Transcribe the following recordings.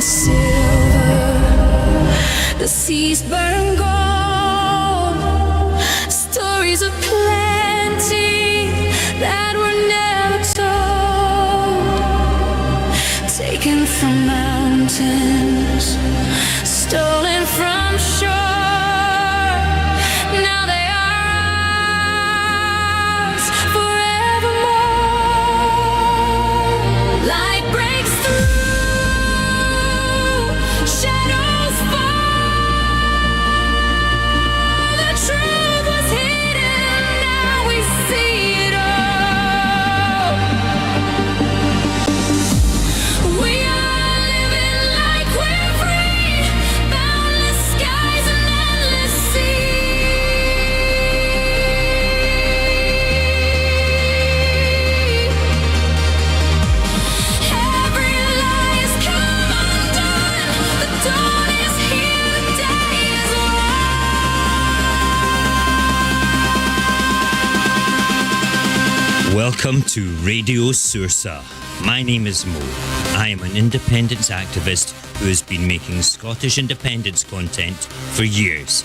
and silver, the seas burn gold, stories of plenty that were never told, taken from mountains, stolen from shore. Now they are ours forevermore. Light breaks through, shadows fall. The truth was hidden, now we see it all. We are living like we're free, boundless skies and endless sea. Every lie has come undone. The dawn is here, the day is won. Welcome to Radio Saorsa. My name is Mo. I am an independence activist who has been making Scottish independence content for years.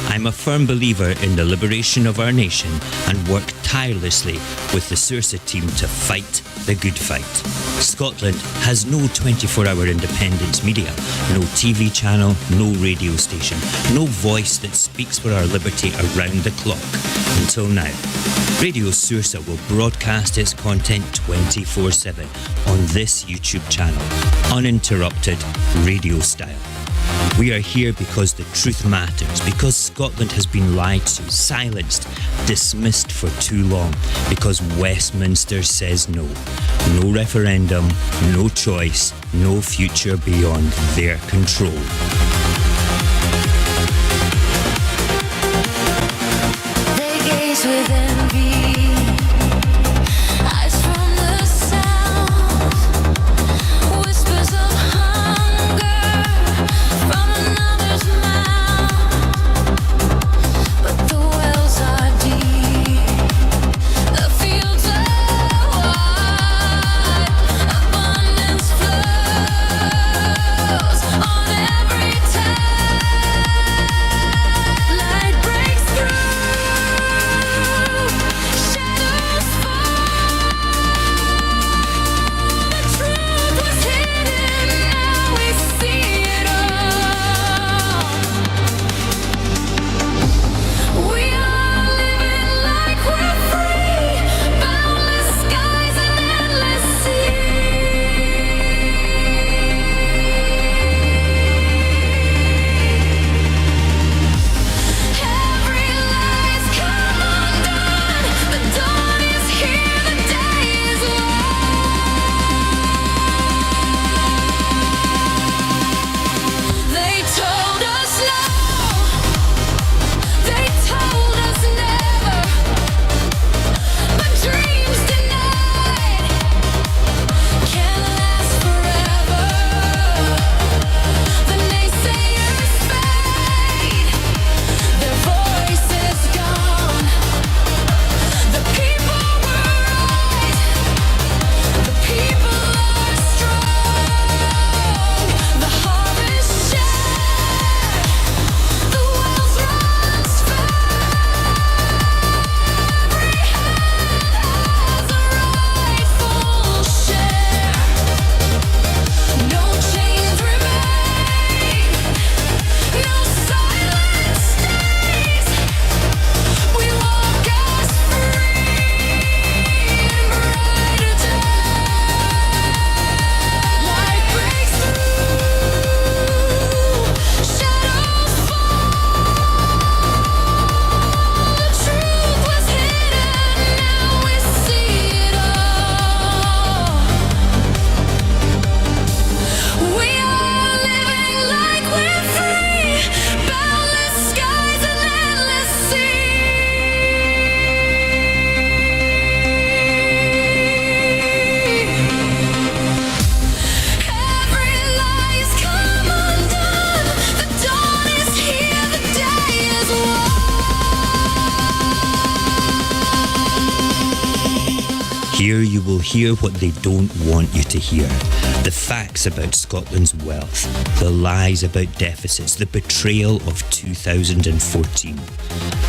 I'm a firm believer in the liberation of our nation and work tirelessly with the Saorsa team to fight the good fight. Scotland has no 24-hour independence media, no TV channel, no radio station, no voice that speaks for our liberty around the clock. Until now. Radio Saorsa will broadcast its content 24/7 on this YouTube channel, uninterrupted radio style. We are here because the truth matters, because Scotland has been lied to, silenced, dismissed for too long, because Westminster says no. No referendum, no choice, no future beyond their control. They gaze with envy, eyes from the south, whispers of hunger from another's mouth. But the wells are deep, the fields are wide, abundance flows on every tide. Light breaks through, Here you will hear what they don't want you to hear. The facts about Scotland's wealth, the lies about deficits, the betrayal of 2014,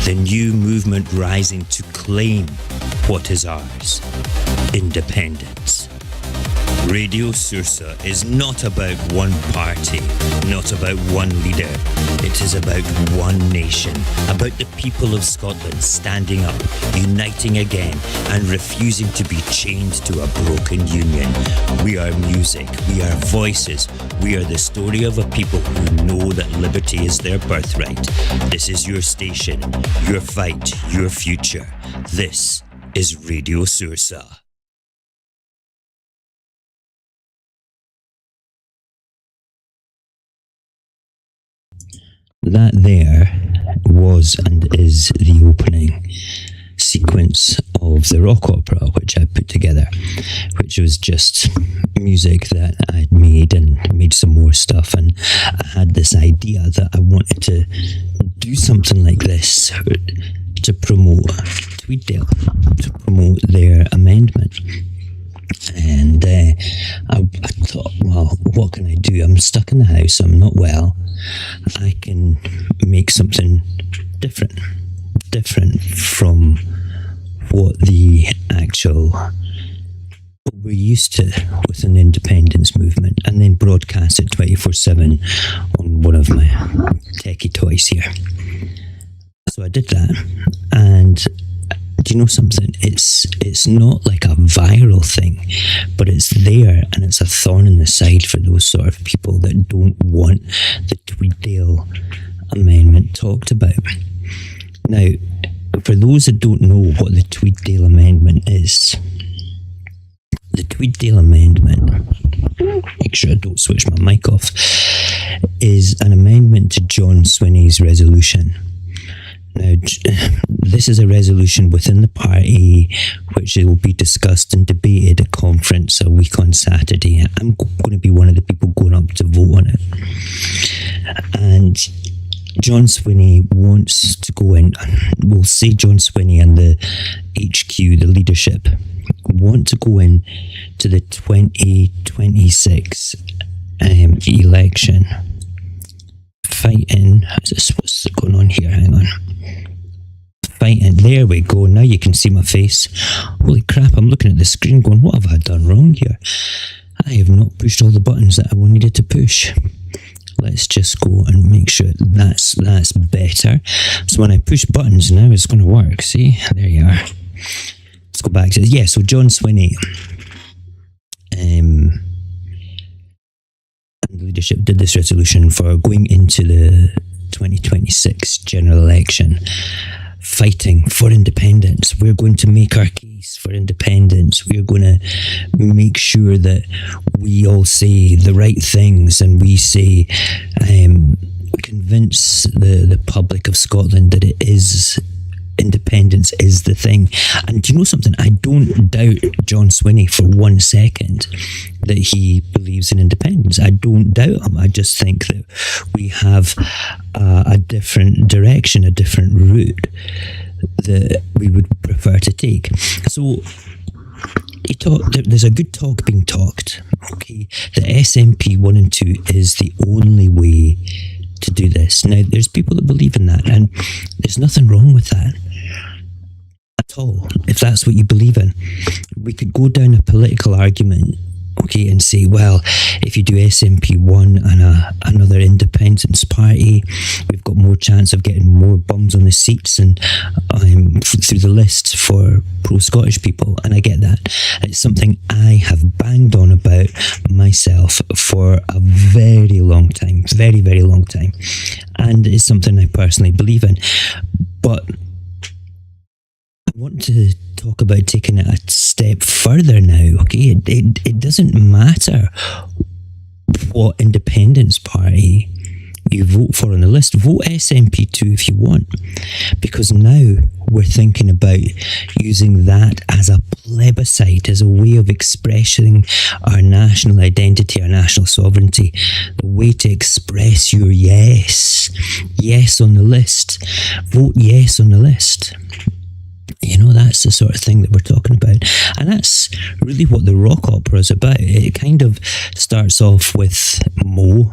the new movement rising to claim what is ours: independence. Radio Saorsa is not about one party, not about one leader. It is about one nation, about the people of Scotland standing up, uniting again, and refusing to be chained to a broken union. We are music, we are voices, we are the story of a people who know that liberty is their birthright. This is your station, your fight, your future. This is Radio Saorsa. That there was and is the opening sequence of the rock opera which I put together, which was just music that I'd made and made some more stuff, and I had this idea that I wanted to do something like this to promote Tweeddale, to promote their amendment. And I thought, well, what can I do? I'm stuck in the house, I'm not well. I can make something different from what we're used to with an independence movement, and then broadcast it 24/7 on one of my techie toys here. So I did that, and do you know something? It's not like a viral thing, but it's there, and it's a thorn in the side for those sort of people that don't want the Tweeddale Amendment talked about. Now, for those that don't know what the Tweeddale Amendment is, the Tweeddale Amendment, make sure I don't switch my mic off, is an amendment to John Swinney's resolution. Now, this is a resolution within the party which will be discussed and debated at conference a week on Saturday. I'm going to be one of the people going up to vote on it. And John Swinney wants to go in, we'll say John Swinney and the HQ, the leadership, want to go in to the 2026 election fighting. What's going on here? Hang on. Fighting. There we go. Now you can see my face. Holy crap, I'm looking at the screen going, what have I done wrong here? I have not pushed all the buttons that I needed to push. Let's just go and make sure that's better. So when I push buttons now, it's going to work. See? There you are. Let's go back to it. Yeah, so John Swinney and the leadership did this resolution for going into the 2026 general election, fighting for independence. We're going to make our case for independence. We're going to make sure that we all say the right things, and we say, convince the public of Scotland that it is independence is the thing. And do you know something? I don't doubt John Swinney for 1 second that he believes in independence. I don't doubt him. I just think that we have a different direction, a different route that we would prefer to take. So there's a good talk being talked. Okay, the SNP 1 and 2 is the only way to do this. Now, there's people that believe in that, and there's nothing wrong with that at all, if that's what you believe in. We could go down a political argument, okay, and say, well, if you do SNP 1 and another independence party, we've got more chance of getting more bums on the seats and through the list for pro-Scottish people, and I get that. It's something I have banged on about myself for a very long time, very, very long time, and it's something I personally believe in. But I want to talk about taking it a step further now, okay? It doesn't matter what independence party you vote for on the list. Vote SNP2 if you want, because now we're thinking about using that as a plebiscite, as a way of expressing our national identity, our national sovereignty, the way to express your yes on the list. Vote yes on the list. You know, that's the sort of thing that we're talking about. And that's really what the rock opera is about. It kind of starts off with Mo,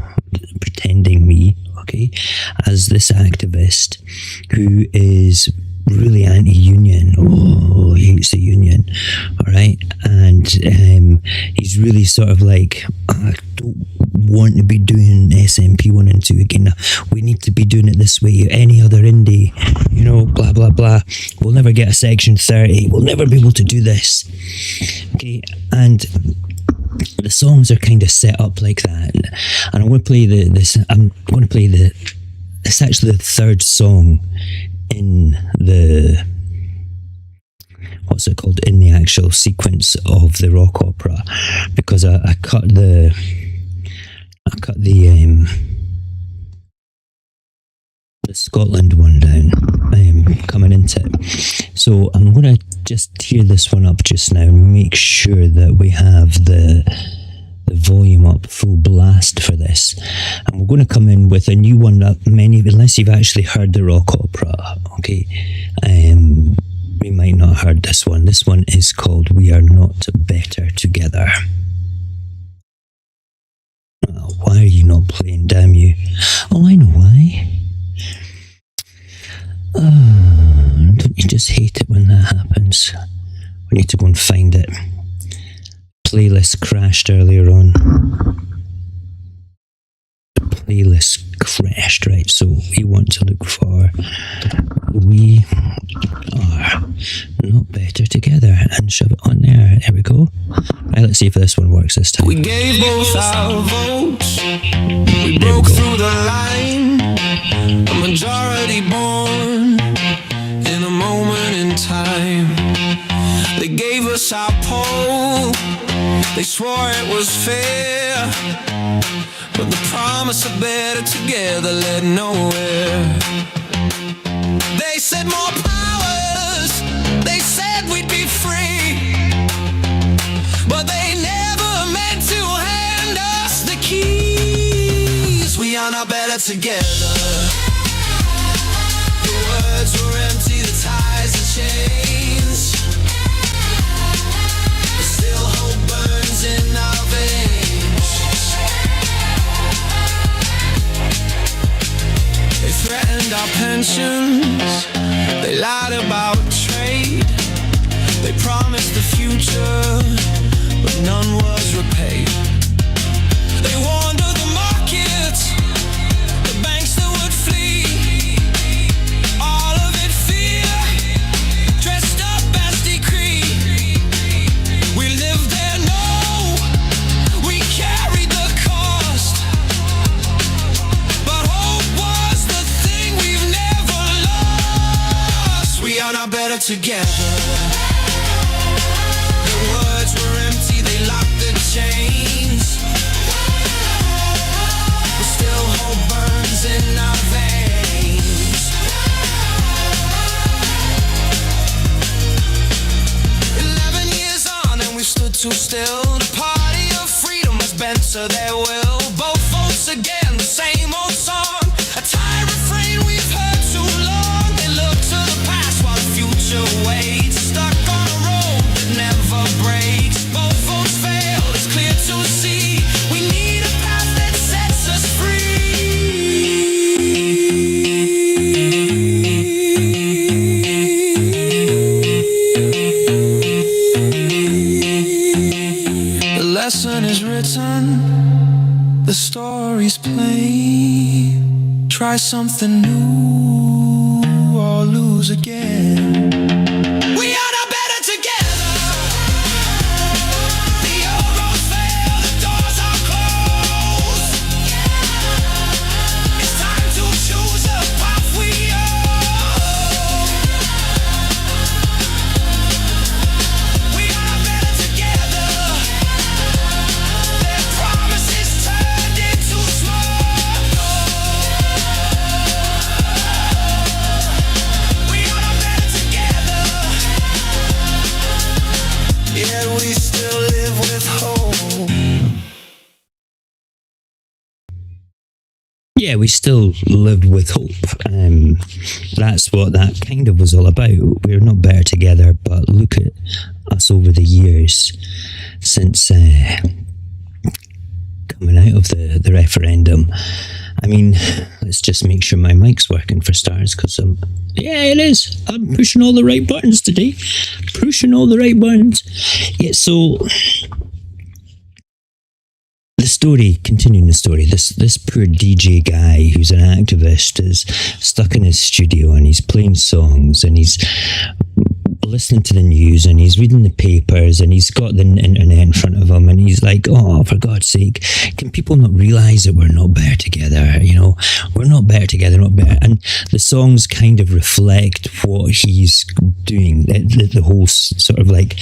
pretending me, okay, as this activist who is really anti-union. Oh, he hates the union. All right. And he's really sort of like, I don't want to be doing SMP 1 and 2 again. We need to be doing it this way. Any other indie, you know, blah, blah, blah. We'll never get a Section 30. We'll never be able to do this. Okay. And the songs are kind of set up like that. And I'm going to play it's actually the third song in the, what's it called, in the actual sequence of the rock opera, because I cut the Scotland one down coming into it. So I'm going to just tear this one up just now and make sure that we have the volume up full blast for this, and we're going to come in with a new one that unless you've actually heard the rock opera, okay, we might not have heard this one. This one is called We Are Not Better Together. Oh, why are you not playing, damn you? Oh, I know why. Don't you just hate it when that happens? We need to go and find it. Playlist crashed earlier on. The playlist crashed, right? So we want to look for We Are Not Better Together and shove it on there. There we go. Right, let's see if this one works this time. We gave both our votes. We broke through the line. A majority born in a moment in time. They gave us our poll. They swore it was fair, but the promise of better together led nowhere. They said more powers, they said we'd be free, but they never meant to hand us the keys. We are not better together. The words were empty, the ties are chains. Still hope burns in our veins. They threatened our pensions. They lied about trade. They promised the future, but none was repaid. They warned of the markets, the banks that would flee. All of it fear, dressed up as decree. We lived there, no, we carried the cost, but hope was the thing we've never lost. We are not better together. The words were empty, they locked the chains, but still hope burns in our veins. 11 years on and we've stood too still. The party of freedom has bent to their will. Both votes again, the same old song, a tired refrain we've heard too long. They look to the past while the future waits, stuck on a road that never breaks. Both votes failed, it's clear to see. We need a path that sets us The lesson is written, the story's plain. Try something new or lose again. We are not better together. The arrows fail, the doors are closed. It's time to choose a path we own. We are not better together. Their promises turned into smoke. We are not better yeah, we still lived with hope. That's what that kind of was all about. We're not better together, but look at us over the years since coming out of the referendum. I mean, let's just make sure my mic's working for starters, because yeah, it is. I'm pushing all the right buttons today. Pushing all the right buttons. Yeah, so the story, continuing the story, this poor DJ guy who's an activist is stuck in his studio and he's playing songs and he's listening to the news and he's reading the papers and he's got the internet in front of him and he's like, oh, for God's sake, can people not realise that we're not better together? You know, we're not better together, not better. And the songs kind of reflect what he's doing, the whole sort of like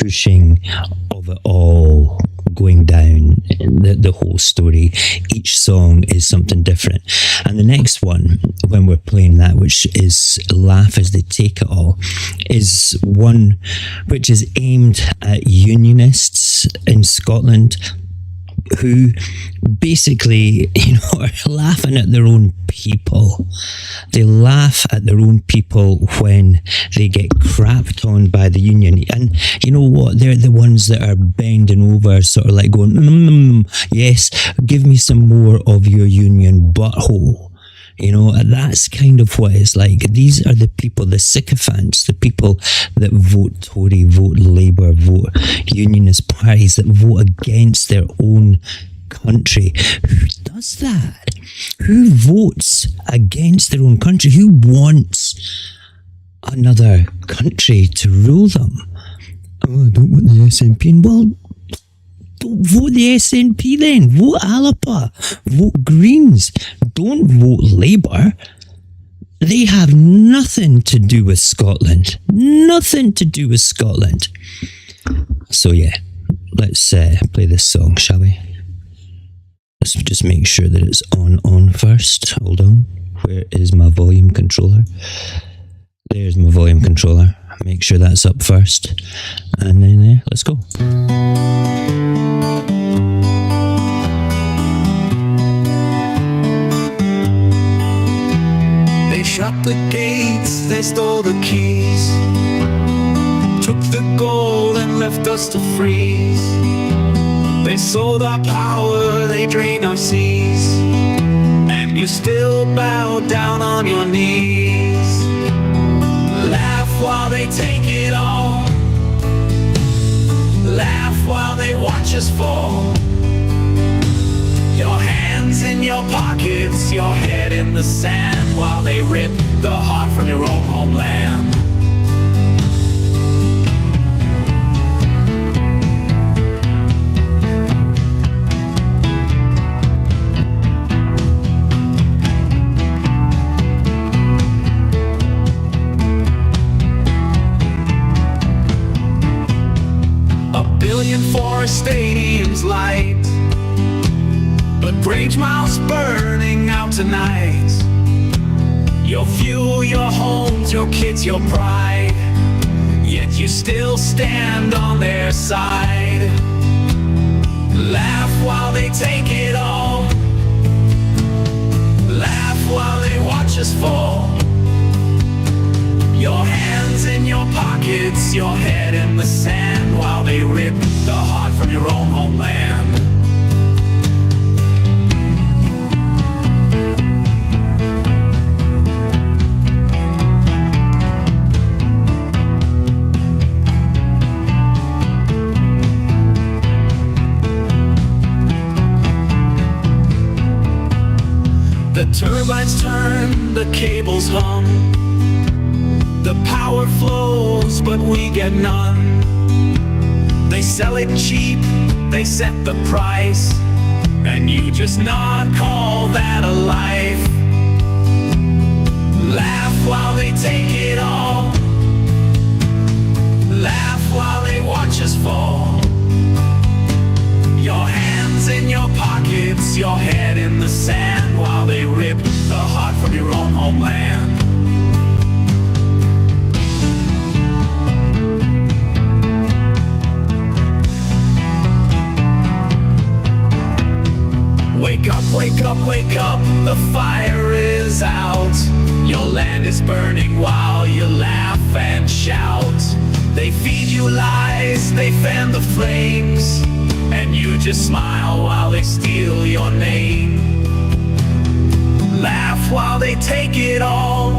pushing of it all going down, the whole story. Each song is something different. And the next one, when we're playing that, which is Laugh As They Take It All, is one which is aimed at unionists in Scotland who basically, you know, are laughing at their own people. They laugh at their own people when they get crapped on by the union. And you know what? They're the ones that are bending over, sort of like going, yes, give me some more of your union butthole. You know, that's kind of what it's like. These are the people, the sycophants, the people that vote Tory, vote Labour, vote unionist parties, that vote against their own country. Who does that? Who votes against their own country? Who wants another country to rule them? Oh, I don't want the SNP. Well, don't vote the SNP then. Vote Alapa. Vote Greens. Don't vote Labour. They have nothing to do with Scotland. Nothing to do with Scotland. So yeah, let's play this song, shall we? Let's just make sure that it's on first. Hold on. Where is my volume controller? There's my volume controller. Make sure that's up first. And then let's go. They shut the gates, they stole the keys, took the gold and left us to freeze. They sold our power, they drained our seas, and you still bow down on your knees. Laugh while they take it all, laugh while they watch us fall. Your hands in your pockets, your head in the sand, while they rip the heart from your own homeland. For stadiums light, but Grangemout's burning out tonight. Your fuel, your homes, your kids, your pride, yet you still stand on their side. Laugh while they take it all, laugh while they watch us fall. Your hands in your pockets, your head in the sand, while they rip the heart from your own homeland. The turbines turn, the cables hum, the power flows, but we get none. They sell it cheap, they set the price, and you just not call that a life. Laugh while they take it all, laugh while they watch us fall. Your hands in your pockets, your head in the sand, while they rip the heart from your own homeland. Wake wake up, wake up, the fire is out. Your land is burning while you laugh and shout. They feed you lies, they fan the flames, and you just smile while they steal your name. Laugh while they take it all.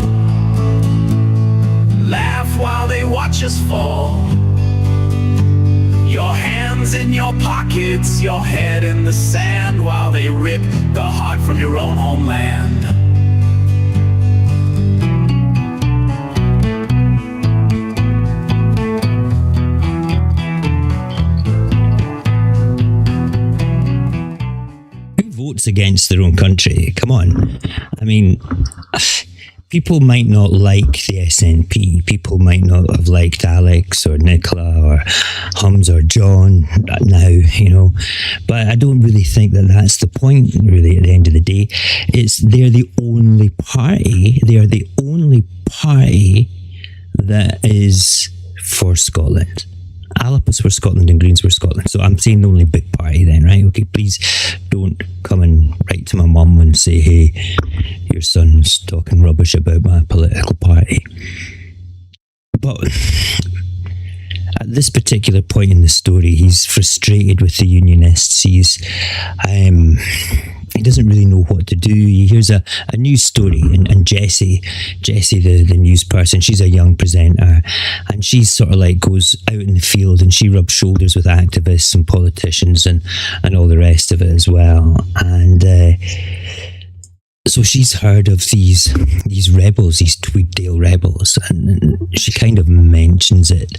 Laugh while they watch us fall. Your hands in your pockets, your head in the sand, while they rip the heart from your own homeland. Who votes against their own country? Come on. I mean, people might not like the SNP. People might not have liked Alex or Nicola or Hums or John now, you know. But I don't really think that that's the point, really, at the end of the day. They're the only party. They are the only party that is for Scotland. Alip was for Scotland and Greens were Scotland. So I'm saying the only big party then, right? Okay, please don't come and write to my mum and say, hey, your son's talking rubbish about my political party. But at this particular point in the story, he's frustrated with the unionists. He doesn't really know what to do. He hears a news story, and Jessie, the news person, she's a young presenter, and she sort of like goes out in the field and she rubs shoulders with activists and politicians and all the rest of it as well. And so she's heard of these rebels, these Tweeddale rebels, and she kind of mentions it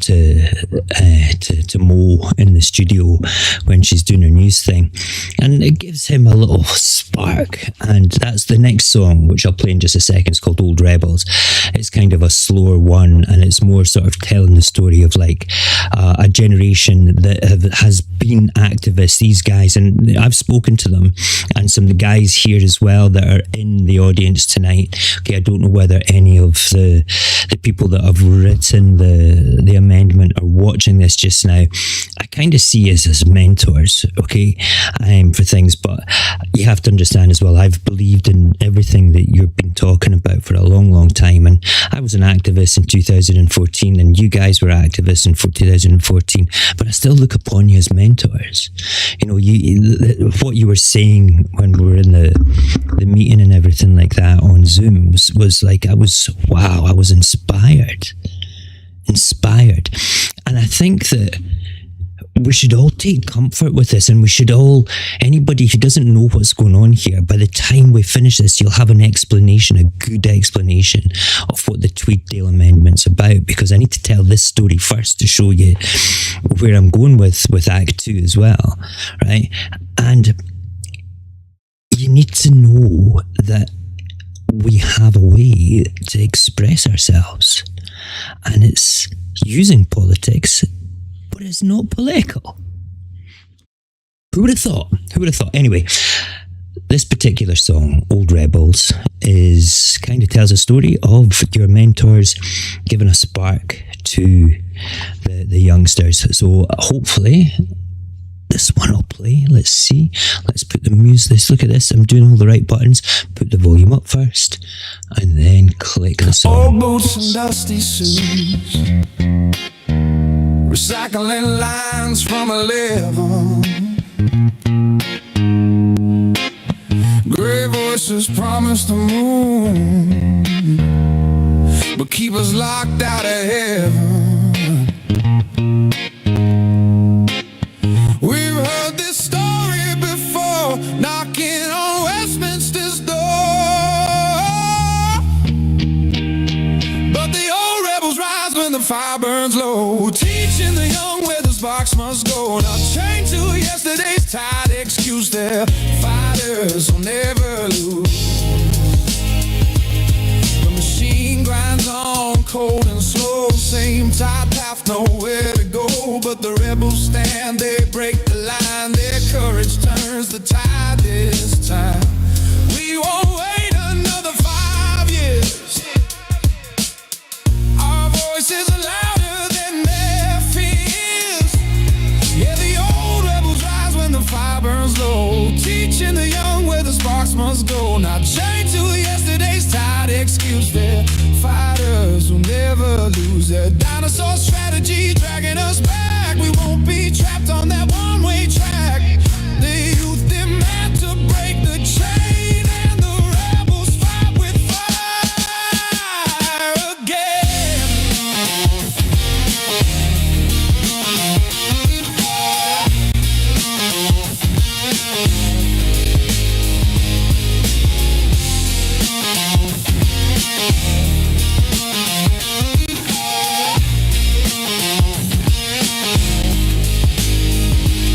to Mo in the studio when she's doing her news thing, and it gives him a little spark. And that's the next song, which I'll play in just a second. It's called Old Rebels. It's kind of a slower one, and it's more sort of telling the story of like a generation that has been activists, these guys, and I've spoken to them, and some of the guys here as well that are in the audience tonight. Okay, I don't know whether any of the people that have written the amendment are watching this just now. I kind of see us as mentors, okay, for things, but you have to understand as well, I've believed in everything that you've been talking about for a long, long time, and I was an activist in 2014, and you guys were activists in 2014, but I still look upon you as mentors. You know, what you were saying when we were in the meeting and everything like that on Zoom was like, I was inspired. And I think that we should all take comfort with this, and we should all, anybody who doesn't know what's going on here, by the time we finish this, you'll have an explanation, a good explanation of what the Tweeddale Amendment's about, because I need to tell this story first to show you where I'm going with Act 2 as well, right? And you need to know that we have a way to express ourselves, and it's using politics, but it's not political. Who would have thought? Anyway, this particular song, Old Rebels, kind of tells a story of your mentors giving a spark to the youngsters. So hopefully this one will play. Let's see. Let's put the music. Let's look at this. I'm doing all the right buttons. Put the volume up first, and then click the song. Old boots and dusty shoes, recycling lines from 11. Gray voices promise the moon, but keep us locked out of heaven. We've heard this story before, knocking on Westminster's door. But the old rebels rise when the fire burns low, teaching the young where the sparks must go. Not chained to yesterday's tired excuse, their fighters will never lose. The machine grinds on cold and slow, same tight path, nowhere to go. But the rebels stand, they break the line, their courage turns the tide this time. We won't wait another 5 years. Our voices are louder than their fears. Yeah, the old rebels rise when the fire burns low, teaching the rebels go, not chained to yesterday's tired excuse. They're fighters who'll never lose. Their dinosaur strategy dragging us back. We won't be trapped on that one-way track. The youth demand to break the chain, and the rebels fight with fire again.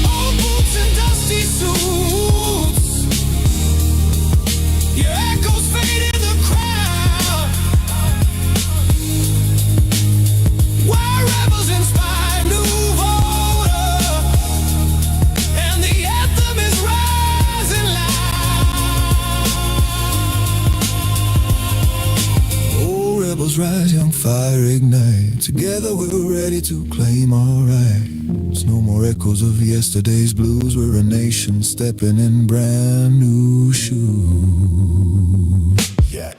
Old boots and dusty suits, your echoes fade in the crowd. Why rebels inspire new order, and the anthem is rising loud. Oh, rebels rise, young fire ignite. Together we're ready to claim our rights. No more echoes of yesterday's blues. We're a nation stepping in brand new shoes. Yeah.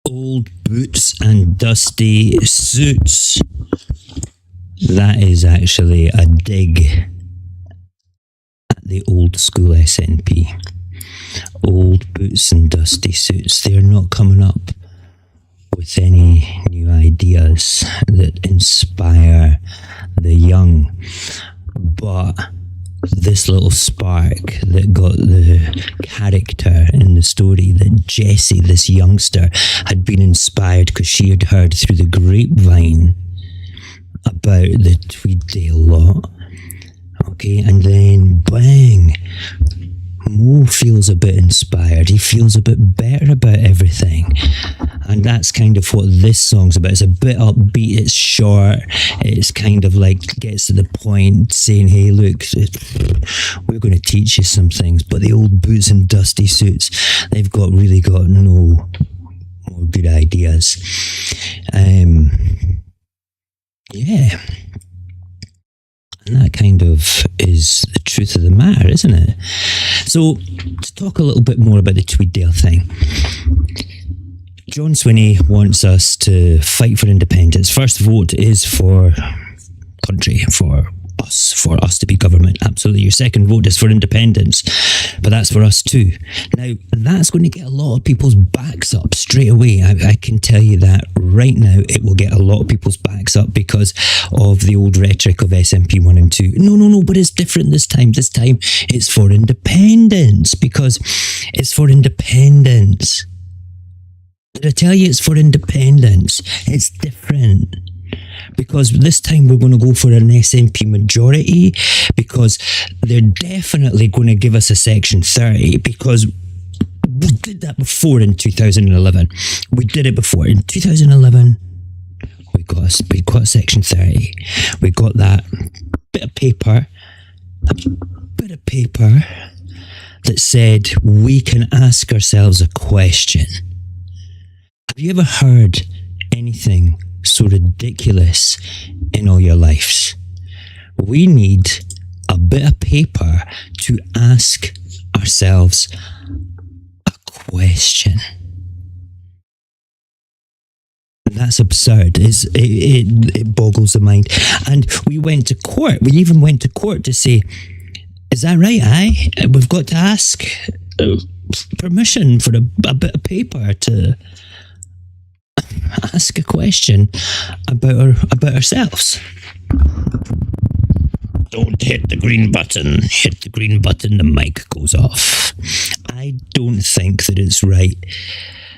Old boots and dusty suits. That is actually a dig at the old school SNP. Old boots and dusty suits. They're not coming up with any new ideas that inspire the young. But this little spark that got the character in the story, that Jessie, this youngster, had been inspired because she had heard through the grapevine about the Tweeddale lot. Okay, and then bang, Mo feels a bit inspired. He feels a bit better about everything. And that's kind of what this song's about. It's a bit upbeat, it's short, it's kind of like gets to the point, saying, hey, look, we're going to teach you some things. But the old boots and dusty suits, they've really got no more good ideas. Yeah. And that kind of is the truth of the matter, isn't it? So, to talk a little bit more about the Tweeddale thing. John Swinney wants us to fight for independence. First vote is for country, for us to be government. Absolutely. Your second vote is for independence, but that's for us too. Now, that's going to get a lot of people's backs up straight away. I can tell you that right now. It will get a lot of people's backs up because of the old rhetoric of SNP 1 and 2. No, but it's different this time. This time it's for independence, because it's for independence. Did I tell you it's for independence? It's different. Because this time we're going to go for an SNP majority, because they're definitely going to give us a Section 30, because we did that before in 2011. We did it before. In 2011, we got Section 30. We got that bit of paper that said we can ask ourselves a question. Have you ever heard anything so ridiculous in all your lives? We need a bit of paper to ask ourselves a question. That's absurd. It boggles the mind. And we went to court. We even went to court to say, is that right? We've got to ask permission for a bit of paper to ask a question about ourselves. Don't hit the green button. Hit the green button, the mic goes off. I don't think that it's right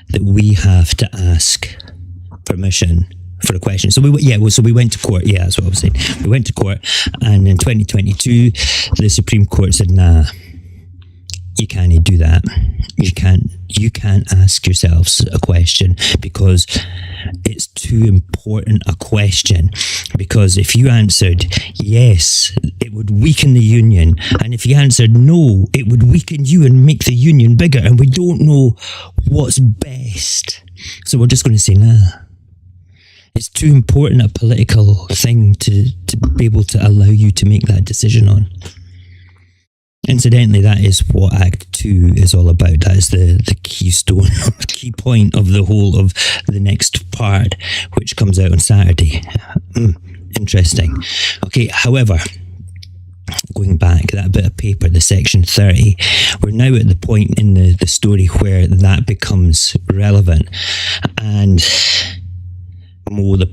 that we have to ask permission for a question. So we went to court. Yeah, that's what I was saying. We went to court, and in 2022, the Supreme Court said, nah, you can't do that. You can't ask yourselves a question because it's too important a question. Because if you answered yes, it would weaken the union, and if you answered no, it would weaken you and make the union bigger, and we don't know what's best. So we're just going to say nah. It's too important a political thing to be able to allow you to make that decision on. Incidentally, that is what Act 2 is all about. That is the keystone, key point of the whole of the next part, which comes out on Saturday. Interesting. Okay, however, going back, that bit of paper, the section 30, we're now at the point in the story where that becomes relevant. And Mo, the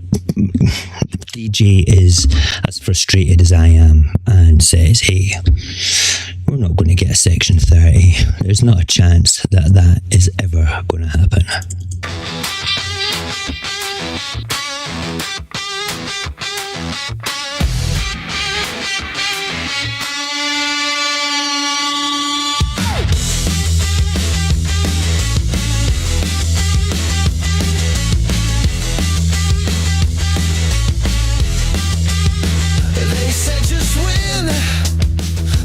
DJ, is as frustrated as I am and says, hey, we're not going to get a section 30. There's not a chance that that is ever going to happen. They said just when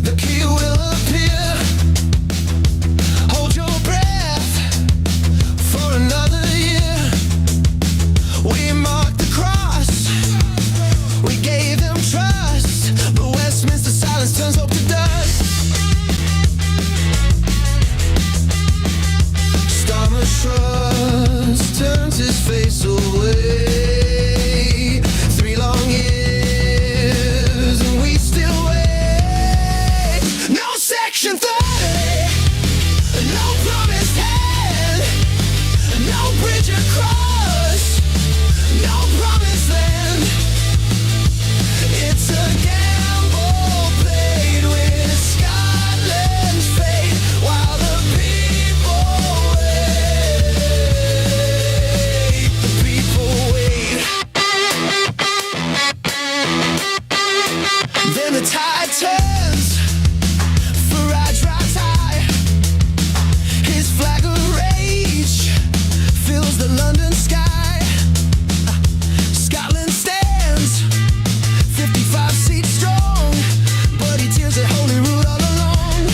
the key will appear, hold your breath for another year. We marked the cross, we gave them trust, but Westminster silence turns hope to dust. Starmer Trust turns his face away. 3 long years and we still wait. No section 30, no promised land, no bridge across, no promised land. It's a gamble played with Scotland's fate while the people wait. The people wait. Then the tide turns for Rajrat's high. His flag of rage fills the London sky. Scotland stands 55 seats strong, but he tears at Holyrood all along.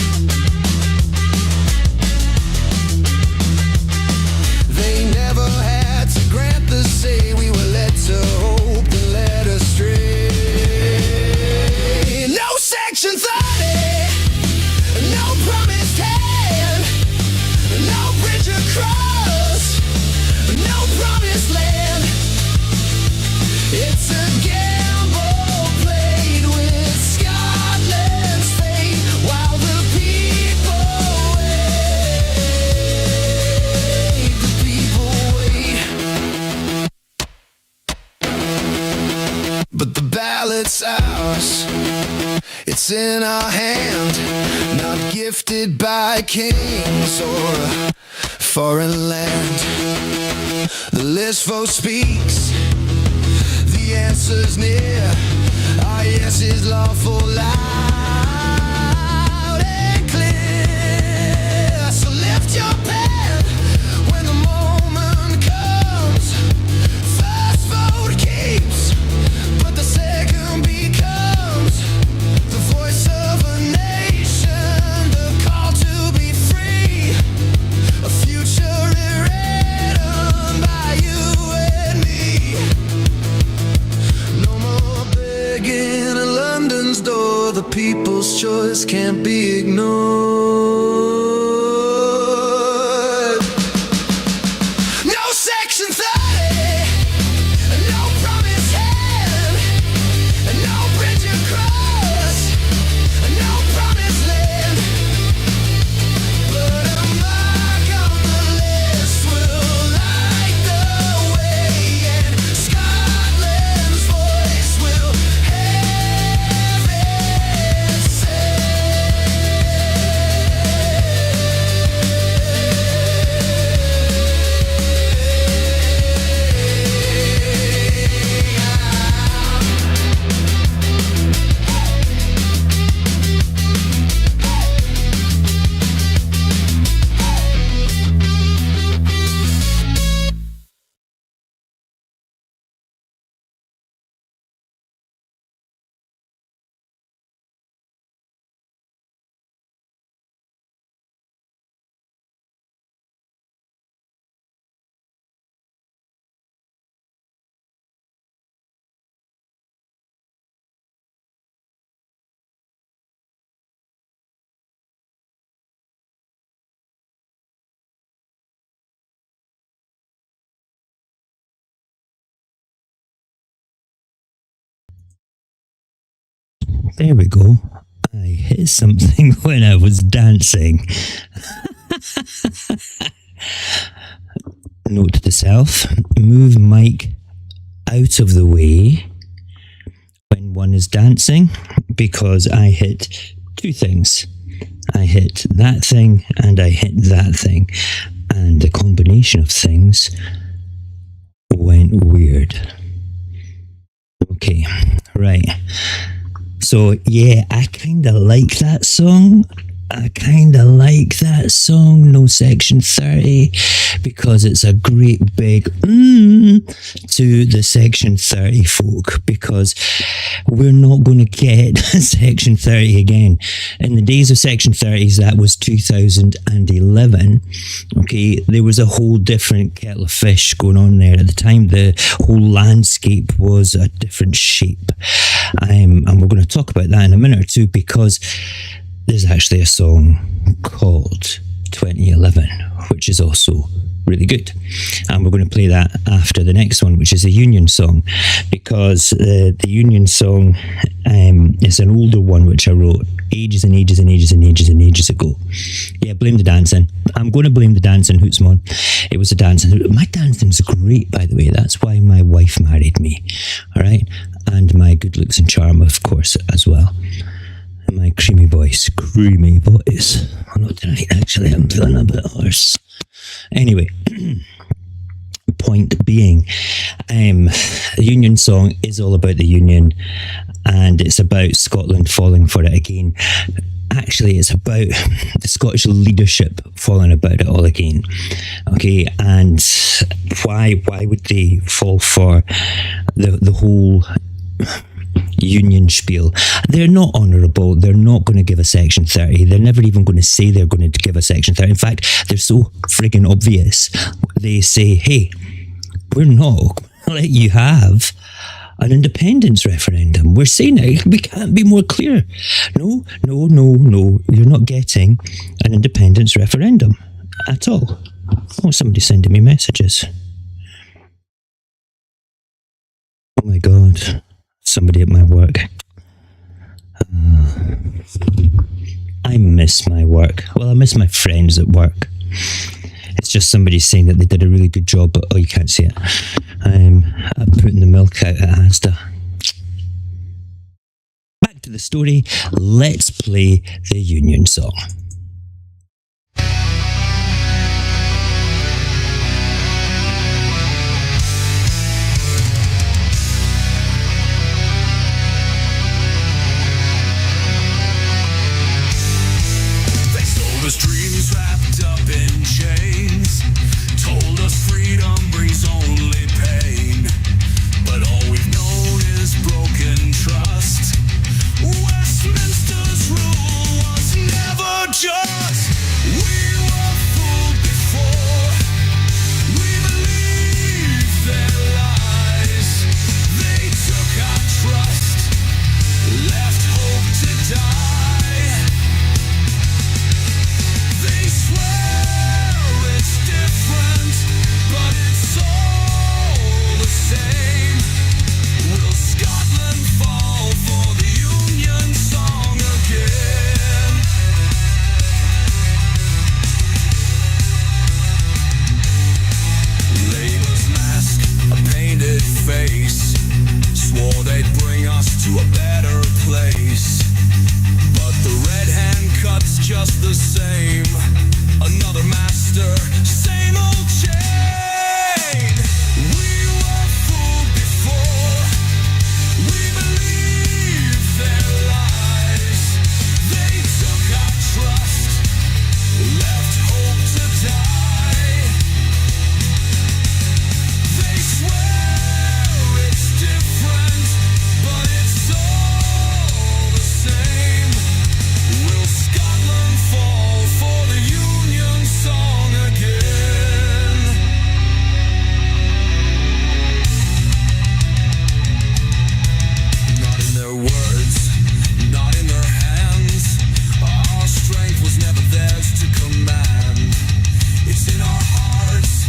They never had to grant the say. We were led to hope and led astray. No section 30, no promised hand, no bridge across, no promised land. It's a gamble played with Scotland's fate while the people wait. The people wait. But the ballot's ours. It's in our hand, not gifted by kings or a foreign land. The list vote speaks, the answer's near. Our yes is lawful, loud and clear. So lift your pen when the moment comes. First vote keeps, but the second becomes the voice of a nation, the call to be free, a future written by you and me. No more begging at London's door, the people's choice can't be ignored. No section 30, no promised hand, no bridge across, no promised land. But a mark on the list will light the way, and Scotland's voice will have its say. There we go. I hit something when I was dancing. Note to self, move mic out of the way when one is dancing, because I hit two things. I hit that thing and I hit that thing. And the combination of things went weird. Okay, right. So yeah, I kind of like that song. No Section 30, because it's a great big to the Section 30 folk, because we're not going to get Section 30 again. In the days of Section 30s, that was 2011. Okay, there was a whole different kettle of fish going on there. At the time, the whole landscape was a different shape. And we're going to talk about that in a minute or two, because there's actually a song called 2011, which is also really good. And we're going to play that after the next one, which is a Union song, because the Union song is an older one, which I wrote ages and ages and ages and ages and ages ago. Yeah, blame the dancing. I'm going to blame the dancing, Hootsmon. It was the dancing. My dancing's great, by the way. That's why my wife married me. All right? And my good looks and charm, of course, as well. My creamy voice. Well, not tonight, actually. I'm feeling a bit hoarse. Anyway, point being, the Union song is all about the Union, and it's about Scotland falling for it again. Actually, it's about the Scottish leadership falling about it all again. Okay, and why would they fall for the whole Union spiel? They're not honourable. They're not going to give a Section 30. They're never even going to say they're going to give a Section 30. In fact, they're so friggin' obvious. They say, hey, we're not going to let you have an independence referendum. We're saying it. We can't be more clear. No. You're not getting an independence referendum at all. Oh, somebody's sending me messages. Oh my God. Somebody at my work. I miss my work. Well, I miss my friends at work. It's just somebody saying that they did a really good job, but you can't see it. I'm putting the milk out at Asda. Back to the story. Let's play the Union song. Dreams wrapped up in chains, told us freedom brings only pain, but all we've known is broken trust. Westminster's rule was never just. We were fooled before, we believed their lies. They took our trust, left hope to die. They swear it's different, but it's all the same. Will Scotland fall for the Union song again? Labour's mask, a painted face, swore they'd bring us to a better place. But the red hand cuts just the same. Another master, same old chain. We were fooled before, we believed their lies. They took our trust, left hope to die. They swear it's different, but it's all the same. Will Scotland fall for the Union song again? Not in their words, not in their hands. Our strength was never theirs to command. It's in our hearts,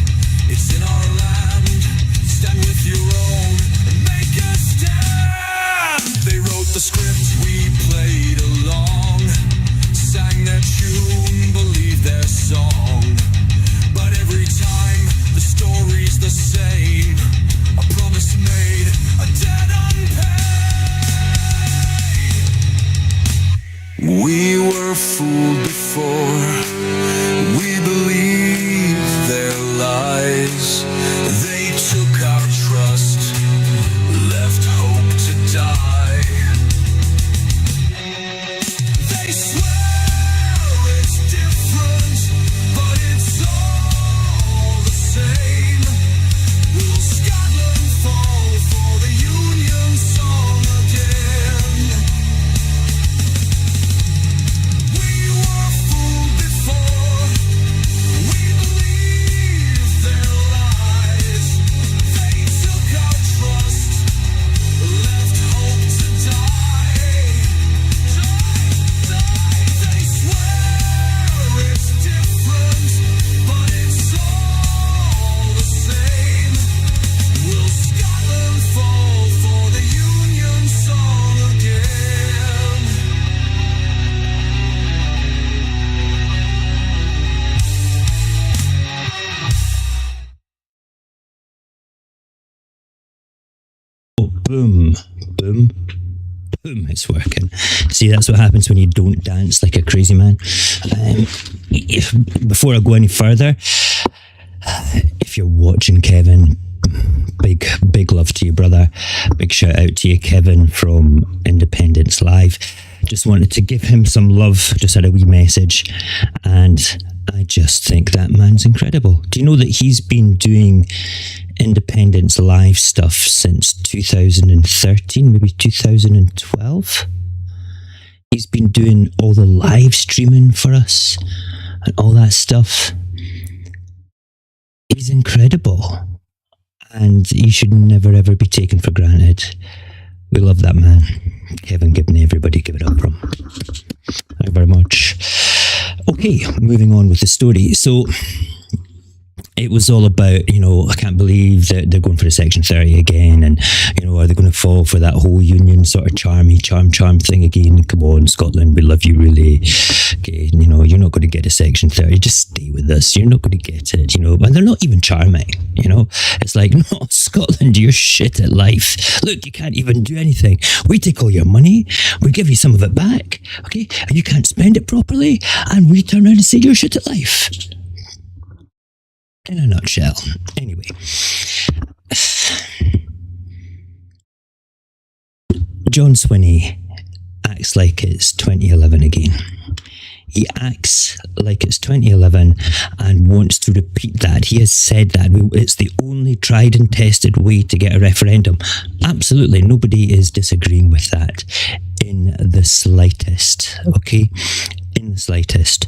it's in our land. Stand with your own and make a stand. They wrote the script, we the same. A promise made, a debt unpaid. We were fooled before. We believed their lies. They took our trust, left hope to die. They swear it's different, but it's all the same. Will Scotland fall for the Union song again? We were fooled before. We believed their lies. They took our trust, left hope to die. They swear it's different, but it's all the same. Will Scotland fall for the Union song again? Oh, boom, boom, boom, it's working. See, that's what happens when you don't dance like a crazy man. Before I go any further, if you're watching, Kevin, big love to you, brother. Big shout out to you, Kevin, from Independence Live. Just wanted to give him some love, just had a wee message, and I just think that man's incredible. Do you know that he's been doing Independence Live stuff since 2013, maybe 2012? He's been doing all the live streaming for us and all that stuff. He's incredible. And he should never ever be taken for granted. We love that man. Kevin Gibney, everybody give it up for him. Thank you very much. Okay, moving on with the story. So it was all about, I can't believe that they're going for the Section 30 again, and, are they going to fall for that whole union sort of charm thing again? Come on, Scotland, we love you really. Okay, you're not going to get a Section 30, just stay with us, you're not going to get it, and they're not even charming, It's like, no, Scotland, you're shit at life. Look, you can't even do anything. We take all your money, we give you some of it back, okay, and you can't spend it properly, and we turn around and say you're shit at life. In a nutshell. Anyway. John Swinney acts like it's 2011 again. He acts like it's 2011 and wants to repeat that. He has said that it's the only tried and tested way to get a referendum. Absolutely, nobody is disagreeing with that in the slightest, okay? In the slightest.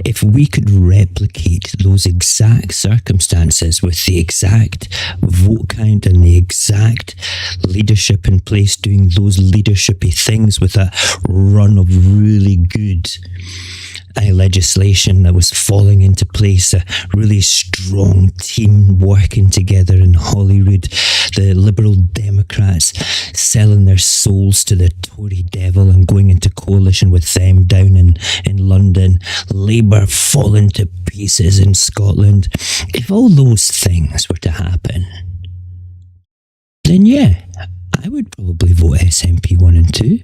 If we could replicate those exact circumstances with the exact vote count and the exact leadership in place doing those leadershipy things with a run of really good legislation that was falling into place, a really strong team working together in Holyrood, the Liberal Democrats selling their souls to the Tory devil and going into coalition with them down in London, Labour falling to pieces in Scotland. If all those things were to happen, then yeah, I would probably vote SNP 1 and 2,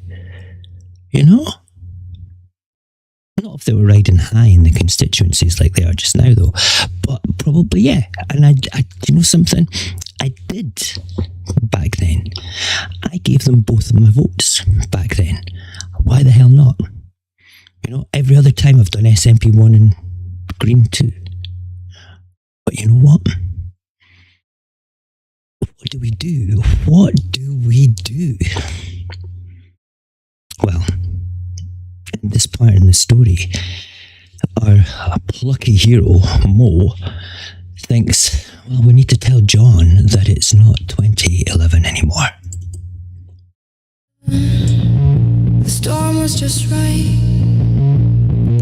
Not if they were riding high in the constituencies like they are just now, though. But probably, yeah. And I something? I did back then. I gave them both of my votes back then. Why the hell not? Every other time I've done SNP 1 and Green 2. But you know what? What do we do? What do we do? Well, in this part in the story, our plucky hero, Mo, thinks, well, we need to tell John that it's not 2011 anymore. The storm was just right.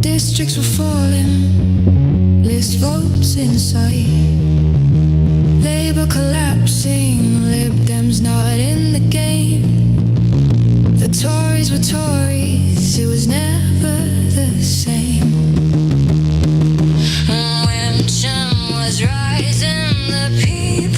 Districts were falling. List votes in sight. Labour collapsing. Lib Dems not in the game. The Tories were Tories. It was never the same. When Jim was rising, the people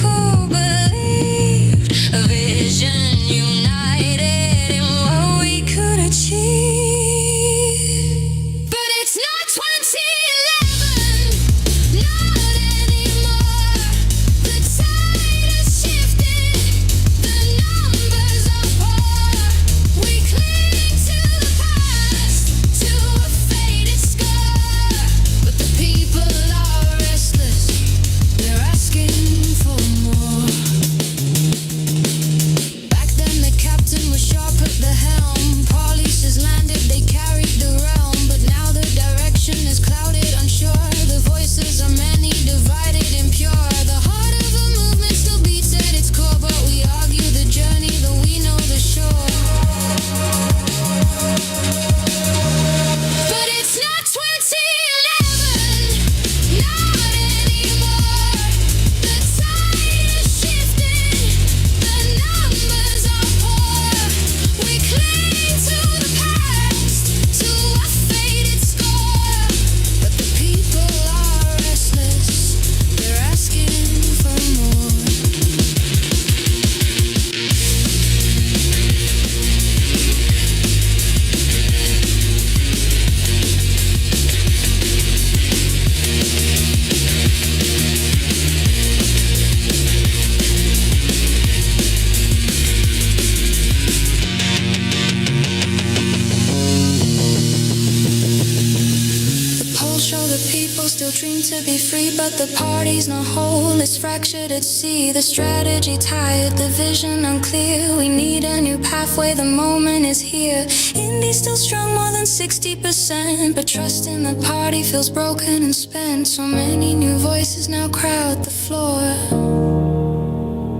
to be free, but the party's not whole. It's fractured at sea, the strategy tired, the vision unclear. We need a new pathway, the moment is here. Indie's still strong, more than 60%, but trust in the party feels broken and spent. So many new voices now crowd the floor.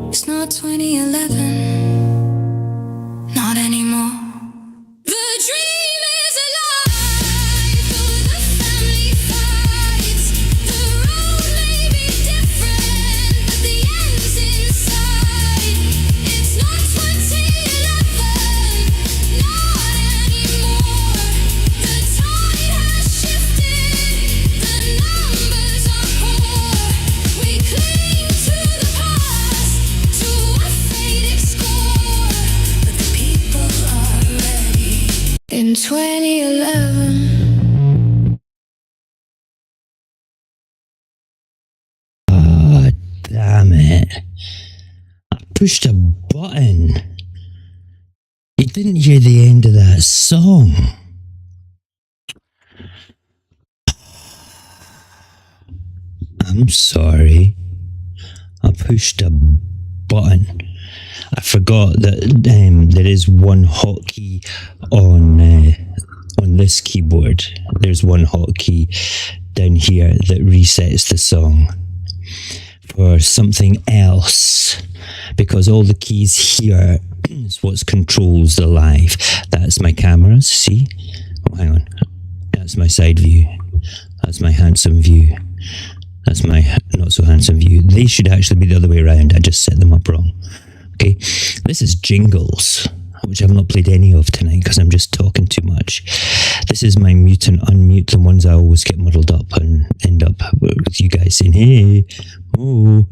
It's not 2011, not anymore. The dream is alive, though the family fights. The road may be different, but the end's inside. It's not 2011, not anymore. The tide has shifted, the numbers are poor. We cling to the past, to a faded score, but the people are ready. In 2011. Ah, damn it. I pushed a button. You didn't hear the end of that song. I'm sorry. I pushed a button. I forgot that there is one hotkey on this keyboard. There's one hotkey down here that resets the song for something else, because all the keys here is what controls the live. That's my cameras, see? Oh, hang on. That's my side view. That's my handsome view. That's my not so handsome view. They should actually be the other way around. I just set them up wrong. Okay, this is jingles, which I've not played any of tonight because I'm just talking too much. This is my mute and unmute, the ones I always get muddled up and end up with you guys saying, hey, oh,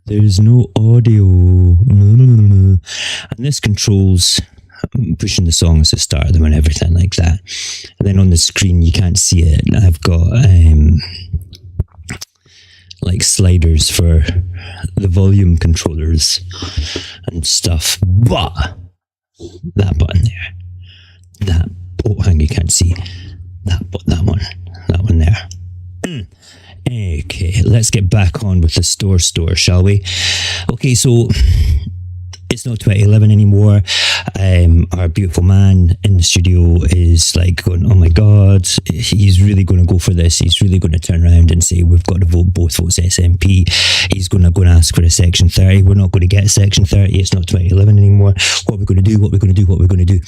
there's no audio. And this controls pushing the songs to start them and everything like that. And then on the screen, you can't see it. I've got like sliders for the volume controllers and stuff, but that button there, hang, you can't see that one there. Okay, let's get back on with the store, shall we? Okay, so it's not 2011 anymore. Our beautiful man in the studio is like going, oh my God, he's really going to go for this. He's really going to turn around and say, we've got to vote both votes SNP. He's going to go and ask for a Section 30. We're not going to get a Section 30. It's not 2011 anymore. What are we going to do? What are we going to do? What are we going to do?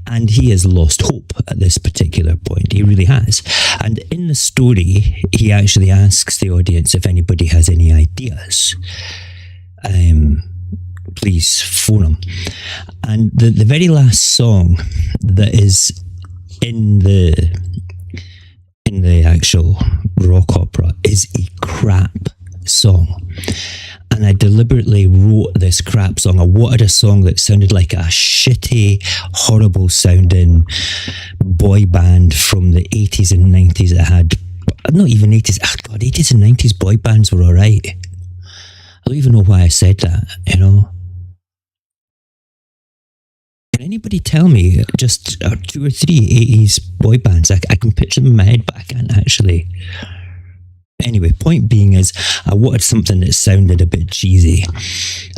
And he has lost hope at this particular point. He really has. And in the story, he actually asks the audience if anybody has any ideas. Please phone him. And the very last song that is in the actual rock opera is a crap song. And I deliberately wrote this crap song. I wanted a song that sounded like a shitty, horrible sounding boy band from the 80s and 90s that had, not even 80s, oh God, 80s and 90s boy bands were alright. I don't even know why I said that, you know. Can anybody tell me just 2 or 3 80s boy bands? I can picture them in my head, but I can't actually. Anyway, point being is I wanted something that sounded a bit cheesy,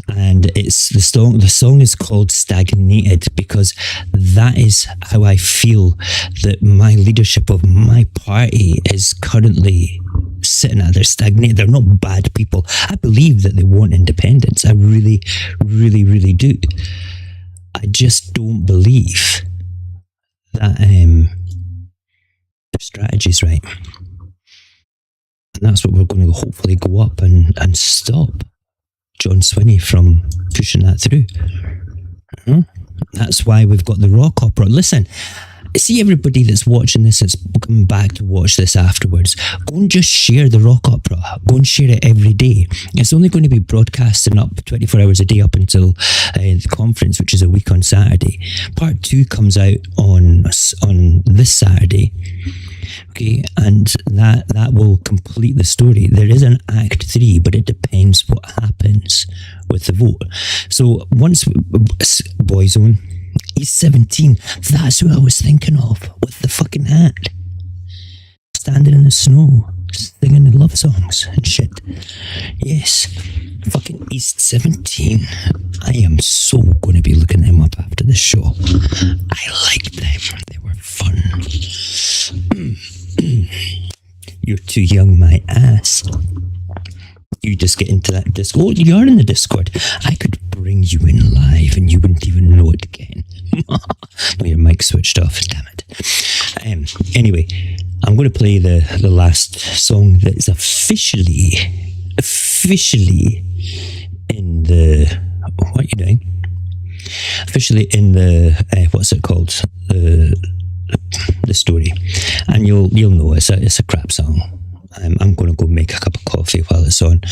and it's the song is called Stagnated, because that is how I feel that my leadership of my party is currently sitting at. They're stagnated. They're not bad people. I believe that they want independence. I really, really, really do. I just don't believe that their strategy's right. And that's what we're going to hopefully go up and stop John Swinney from pushing that through. That's why we've got the rock opera. Listen, see everybody that's watching this, that's coming back to watch this afterwards, go and just share the rock opera. Go and share it every day. It's only going to be broadcasting up 24 hours a day up until the conference, which is a week on Saturday. Part 2 comes out on this Saturday. Okay, and that will complete the story. There is an Act 3, but it depends what happens with the vote. So once Boyzone, he's 17. That's who I was thinking of with the fucking hat, standing in the snow. singing the love songs and shit. Yes, fucking East 17. I am so going to be looking them up after the show. I liked them. They were fun. You're too young, my ass. You just get into that Discord. Oh, you are in the Discord. I could bring you in live and you wouldn't even know it again. No, your mic switched off. Damn it. Anyway, I'm going to play the last song that is officially in the... What are you doing? Officially in the... what's it called? The story. And you'll know it's a crap song. I'm going to go make a cup of coffee while it's on,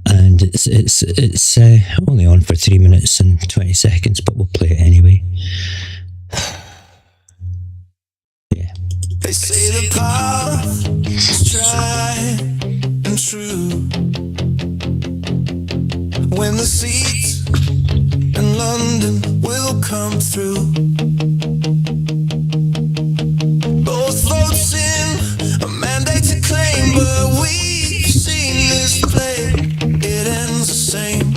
and it's only on for 3 minutes and 20 seconds, but we'll play it anyway. Yeah. They say the path is tried and true. When the seats in London will come through, both votes in a mandate to claim, but we've seen this play, it ends the same.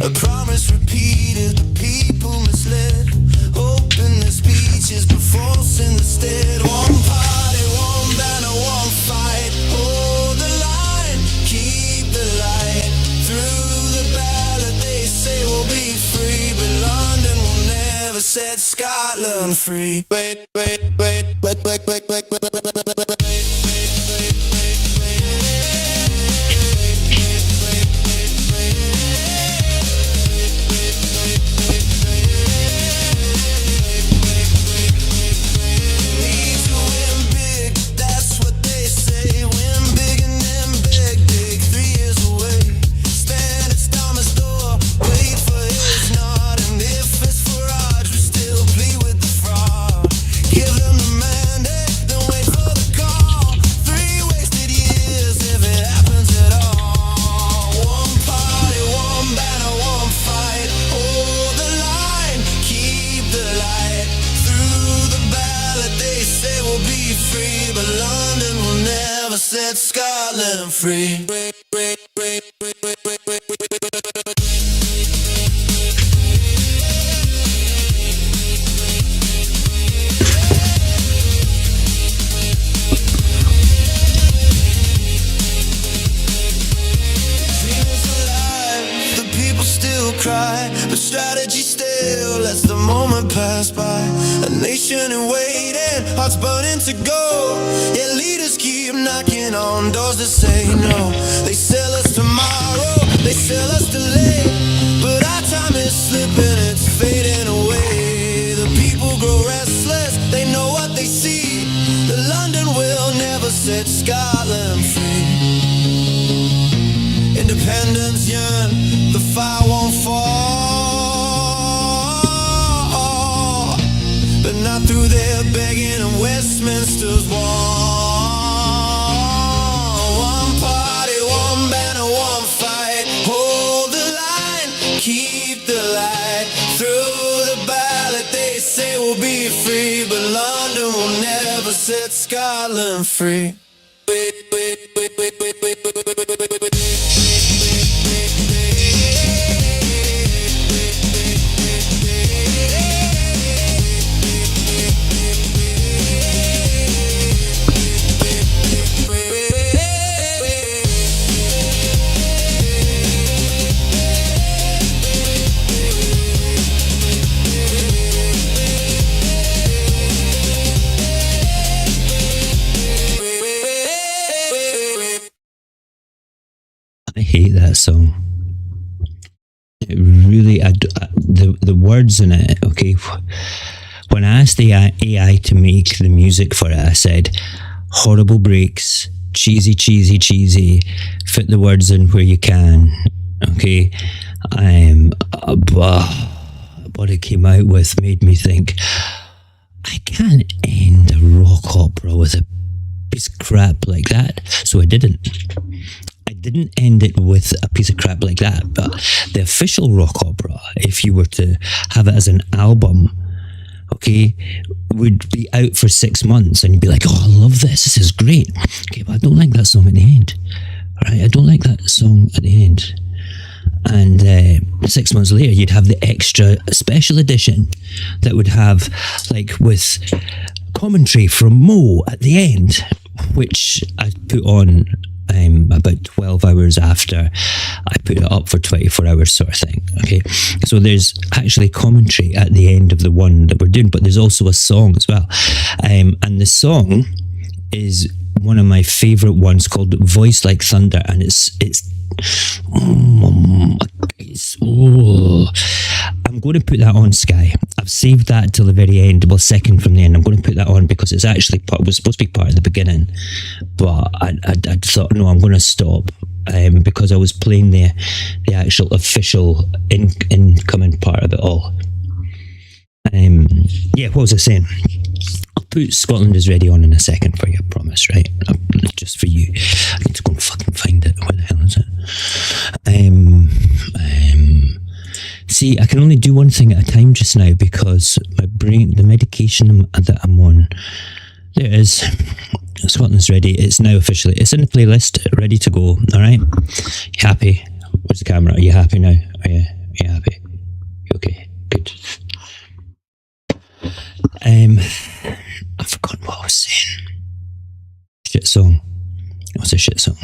A promise repeated, the people misled, hoping their speeches but false instead. One party, one banner, one fight, hold the line, keep the light. Through the ballot they say we'll be free, but London will never set Scotland free. Wait. Set Scotland free. Cry, but strategy still lets the moment pass by. A nation in waiting, hearts burning to go. Yeah, leaders keep knocking on doors that say no. They sell us tomorrow, they sell us delay, but our time is slipping, it's fading away. The people grow restless, they know what they see. The London will never set Scotland free. Independence yearn, the fire won't fall, but not through their begging and Westminster's wall. One party, one banner, one fight, hold the line, keep the light. Through the ballot they say we'll be free, but London will never set Scotland free. I hate that song. It really, the words in it, okay. When I asked the AI to make the music for it, I said, horrible breaks, cheesy, fit the words in where you can, okay. What it came out with made me think, I can't end a rock opera with a piece of crap like that, so I didn't end it with a piece of crap like that. But the official rock opera, if you were to have it as an album, okay, would be out for 6 months and you'd be like, oh, I love this. This is great. Okay, but I don't like that song at the end. Right? I don't like that song at the end. And 6 months later, you'd have the extra special edition that would have, like, with commentary from Mo at the end, which I put on about 12 hours after I put it up for 24 hours, sort of thing. Okay, so there's actually commentary at the end of the one that we're doing, but there's also a song as well. And the song is one of my favorite ones called Voice Like Thunder, and I'm going to put that on Sky. I've saved that till the very end. Well, second from the end. I'm going to put that on because it's actually was supposed to be part of the beginning, but I thought, no, I'm going to stop because I was playing the actual official incoming part of it all. What was I saying? I'll put Scotland is Ready on in a second for you, I promise, right? Just for you. I need to go and fucking find it. Where the hell is it? See, I can only do one thing at a time just now because my brain, the medication that I'm on, there it is. Scotland's Ready. It's now officially, it's in the playlist, ready to go. All right? You happy? Where's the camera? Are you happy now? Are you happy? You okay? Good. I've forgotten what I was saying. Shit song. It was a shit song.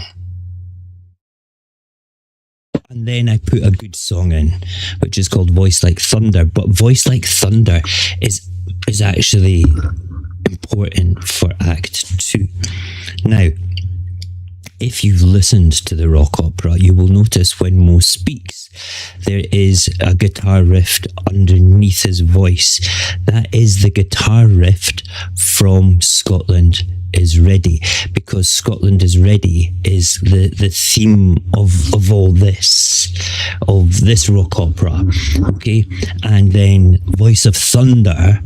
And then I put a good song in, which is called Voice Like Thunder. But Voice Like Thunder is actually important for Act 2. Now, if you've listened to the rock opera, you will notice when Mo speaks, there is a guitar riff underneath his voice. That is the guitar riff from Scotland is Ready, because Scotland is Ready is the theme of all this, of this rock opera, okay? And then Voice of Thunder,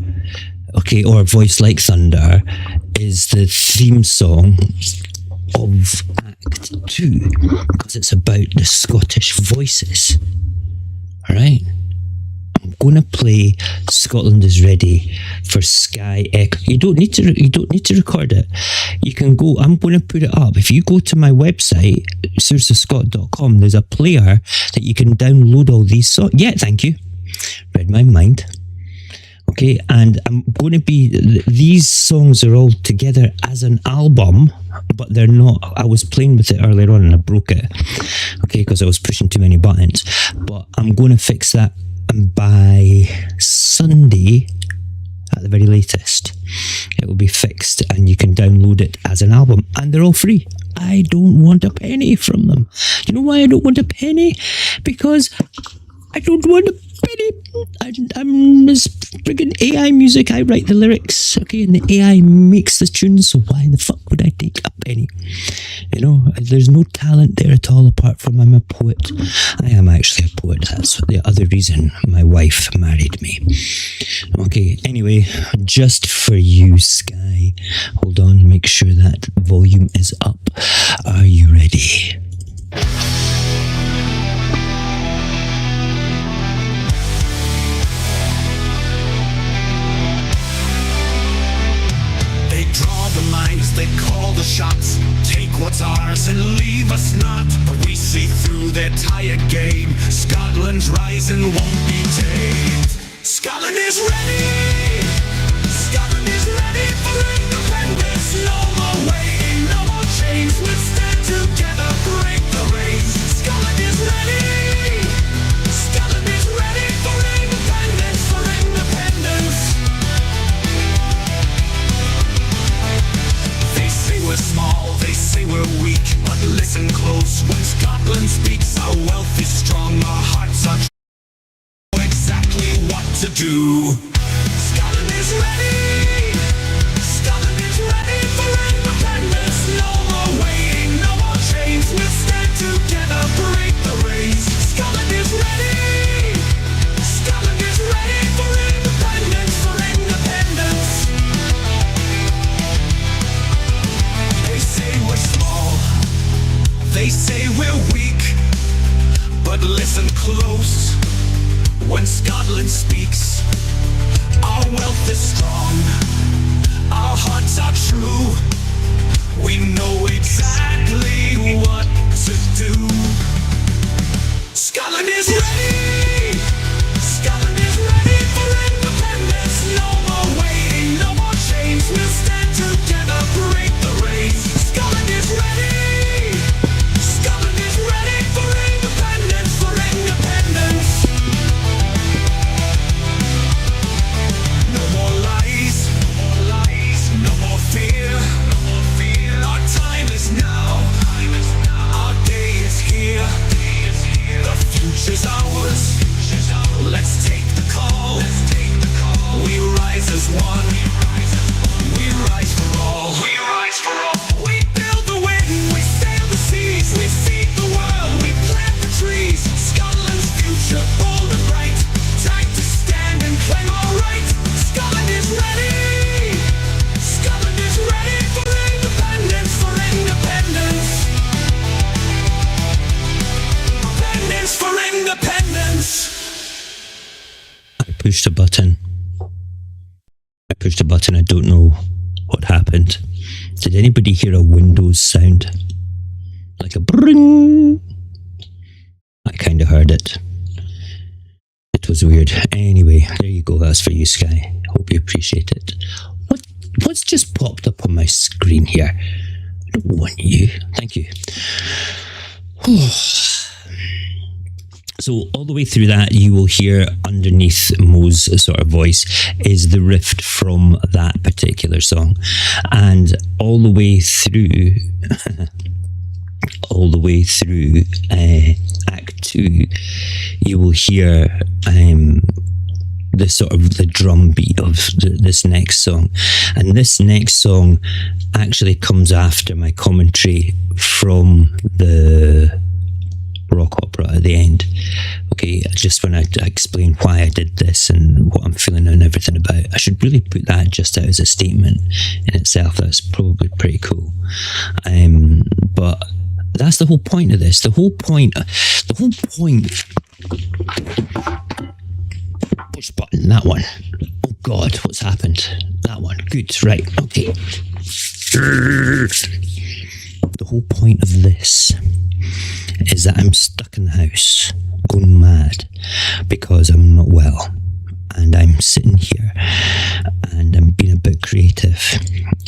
okay, or Voice Like Thunder, is the theme song of Act 2, because it's about the Scottish voices. Alright? I'm gonna play Scotland is Ready for Sky Echo. You don't need to record it. You can go, I'm gonna put it up. If you go to my website, sourcescot.com, there's a player that you can download all these songs. Yeah, thank you. Read my mind. Okay, and I'm going to be, these songs are all together as an album, but they're not. I was playing with it earlier on and I broke it, okay, because I was pushing too many buttons. But I'm going to fix that by Sunday at the very latest. It will be fixed and you can download it as an album, and they're all free. I don't want a penny from them. Do you know why I don't want a penny? Because I don't want a penny. I'm this friggin' AI music. I write the lyrics, okay, and the AI makes the tunes, so why the fuck would I take a penny? You know, there's no talent there at all apart from I'm a poet. I am actually a poet. That's the other reason my wife married me. Okay, anyway, just for you, Sky. Hold on, make sure that volume is up. Are you ready? They call the shots, take what's ours and leave us not. But we see through their tired game. Scotland's rising won't be tamed. Scotland is ready. Scotland is ready for independence. No more waiting, no more chains. We'll stand together, break the race. Scotland is ready. Scotland is ready for independence, for independence. We're small, they say we're weak, but listen close. When Scotland speaks, our wealth is strong, our hearts are true. Know exactly what to do. Scotland is ready. Scotland is ready for independence. No more waiting, no more chains. We'll stand together, break the race. Scotland is ready. Scotland is ready for independence, for independence. They say we're weak, but listen close. When Scotland speaks, our Commonwealth is strong. Our hearts are true. We know exactly what to do. Scotland is ready. Scotland is ready for independence. No more waiting, no more chains. We'll stand together, break the race. Scotland is ready. Scotland is ready for independence, for independence. No more lies, no more fear. Our time is now. Our day is here. The future's ours. Let's take the call. We rise as one. We rise for all. We build the wind. We sail the seas. We feed the world. We plant the trees. Scotland's future, bold and bright. Time to stand and claim our right. Scotland is ready. Scotland is ready for independence. For independence. Independence for independence. I pushed a button. I don't know what happened. Did anybody hear a Windows sound? Like a bring? I kind of heard it. It was weird. Anyway, there you go. That's for you, Sky. Hope you appreciate it. What's just popped up on my screen here? I don't want you. Thank you. So all the way through that, you will hear underneath Mo's sort of voice is the riff from that particular song. And all the way through, Act 2, you will hear the sort of the drum beat of this next song. And this next song actually comes after my commentary from the rock opera at the end. Okay, just when I explain why I did this and what I'm feeling and everything about, I should really put that just out as a statement in itself. That's probably pretty cool. But that's the whole point of this. The whole point. Push button, that one. Oh God, what's happened? That one. Good, right, okay. The whole point of this is that I'm stuck in the house, going mad, because I'm not well. And I'm sitting here, and I'm being a bit creative,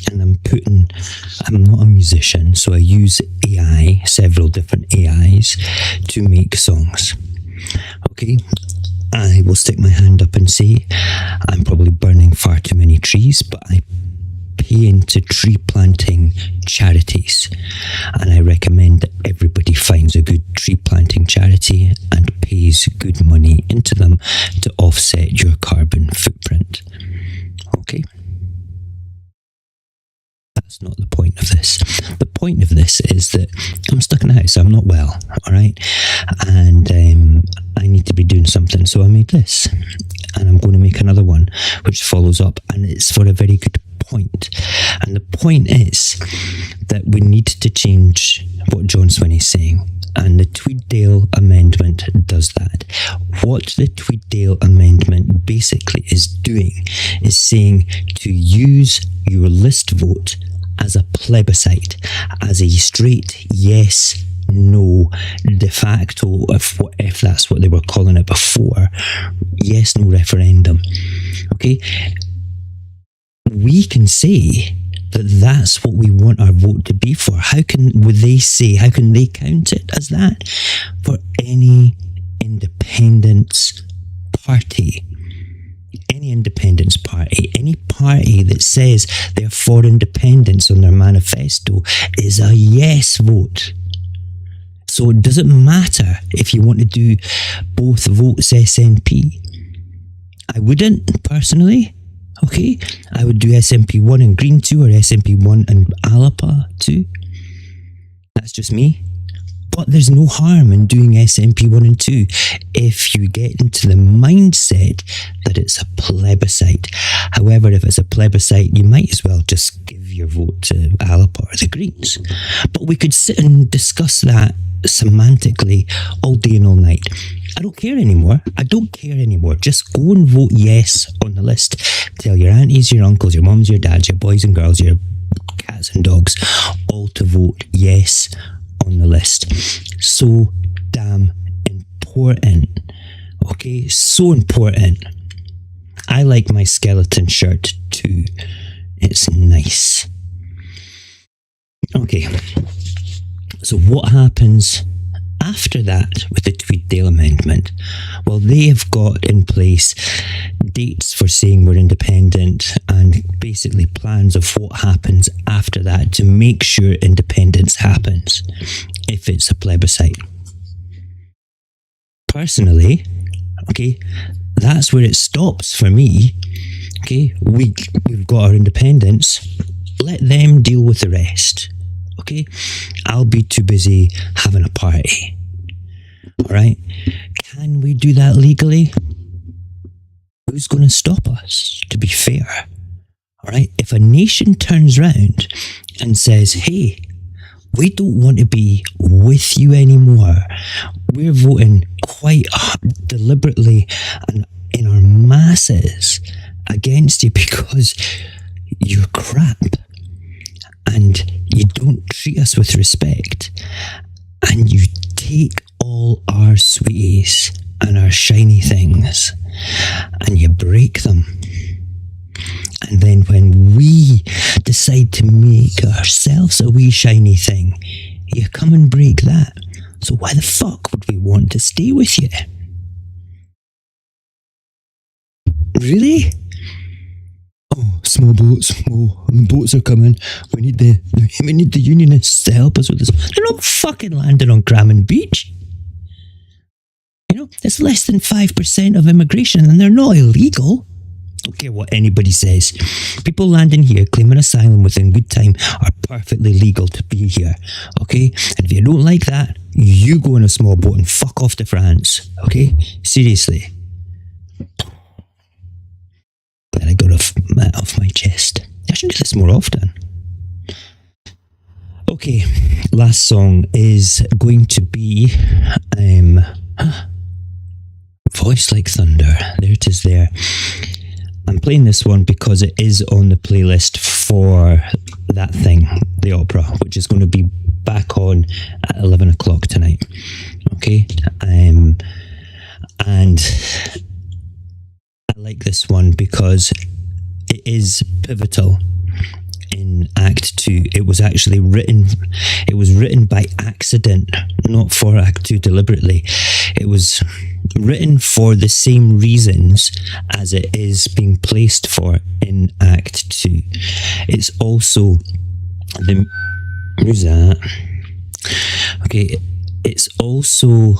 and I'm not a musician, so I use AI, several different AIs, to make songs. Okay? I will stick my hand up and say I'm probably burning far too many trees, but I pay into tree planting charities, and I recommend that everybody finds a good tree planting charity and pays good money into them to offset your carbon footprint. Okay? That's not the point of this. The point of this is that I'm stuck in the house. I'm not well, all right? And I need to be doing something. So I made this, and I'm going to make another one which follows up, and it's for a very good point. And the point is that we need to change what John Swinney's saying, and the Tweeddale Amendment does that. What the Tweeddale Amendment basically is doing is saying to use your list vote as a plebiscite, as a straight yes, no, de facto, if that's what they were calling it before, yes, no referendum. Okay? We can say that that's what we want our vote to be for. How can they count it as that? For any independence party, any party that says they're for independence on their manifesto is a yes vote. So it doesn't matter if you want to do both votes SNP. I wouldn't, personally. Okay, I would do SNP1 and Green 2 or SNP1 and Alapa 2. That's just me. But there's no harm in doing SNP 1 and 2 if you get into the mindset that it's a plebiscite. However, if it's a plebiscite, you might as well just give your vote to Alip or the Greens. But we could sit and discuss that semantically all day and all night. I don't care anymore. I don't care anymore. Just go and vote yes on the list. Tell your aunties, your uncles, your mums, your dads, your boys and girls, your cats and dogs, all to vote yes on the list. So damn important. Okay, so important. I like my skeleton shirt too. It's nice. Okay, so what happens after that with the Tweeddale Amendment? Well, they have got in place dates for saying we're independent and basically plans of what happens after that to make sure independence happens if it's a plebiscite. Personally, okay, that's where it stops for me. Okay, we've got our independence. Let them deal with the rest. Okay, I'll be too busy having a party. All right, can we do that legally? Who's going to stop us, to be fair? All right, if a nation turns round and says, hey, we don't want to be with you anymore, we're voting quite deliberately and in our masses against you because you're crap and you don't treat us with respect and you take all our sweeties and our shiny things and you break them. And then when we decide to make ourselves a wee shiny thing, you come and break that. So why the fuck would we want to stay with you? Really? Oh, small boats. Oh, the boats are coming. We need the unionists to help us with this. They're not fucking landing on Crammon Beach. You know, it's less than 5% of immigration and they're not illegal. Don't care what anybody says. People landing here claiming asylum within good time are perfectly legal to be here. Okay? And if you don't like that, you go in a small boat and fuck off to France. Okay? Seriously. Glad I got that off my chest. I should do this more often. Okay, last song is going to be Voice Like Thunder. There it is there. I'm playing this one because it is on the playlist for that thing, the opera, which is going to be back on at 11 o'clock tonight. Okay? And I like this one because it is pivotal in Act 2. It was actually written by accident, not for Act 2 deliberately. It was written for the same reasons as it is being placed for in Act 2. It's also who's that? Okay, it's also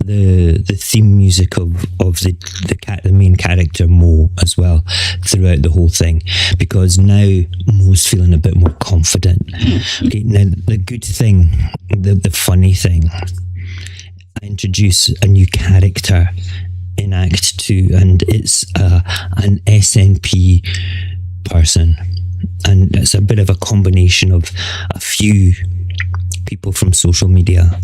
the theme music of the main character Mo as well throughout the whole thing, because now Mo's feeling a bit more confident. Okay, now the good thing, the funny thing, I introduce a new character in Act 2 and it's an SNP person, and it's a bit of a combination of a few people from social media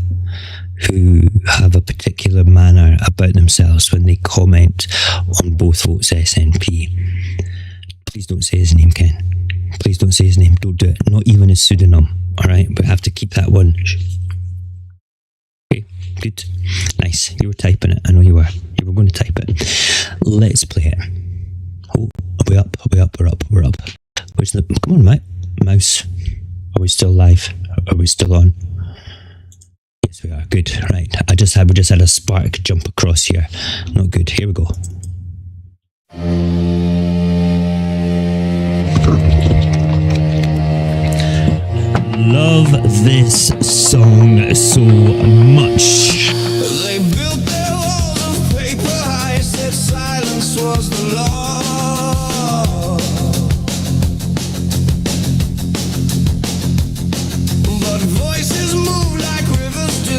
who have a particular manner about themselves when they comment on both votes SNP. Please don't say his name, Ken. Please don't say his name. Don't do it. Not even his pseudonym. All right? But I have to keep that one. Okay, good. Nice. You were typing it. I know you were. You were going to type it. Let's play it. Oh, are we up? Are we up? We're up. We're up. Where's the... Come on, mate. Mouse. Are we still live? Are we still on? Yes, we are. Good. Right. We just had a spark jump across here. Not good. Here we go. Love this song so much. They built their walls of paper high, said silence was the law. But voices move like rivers do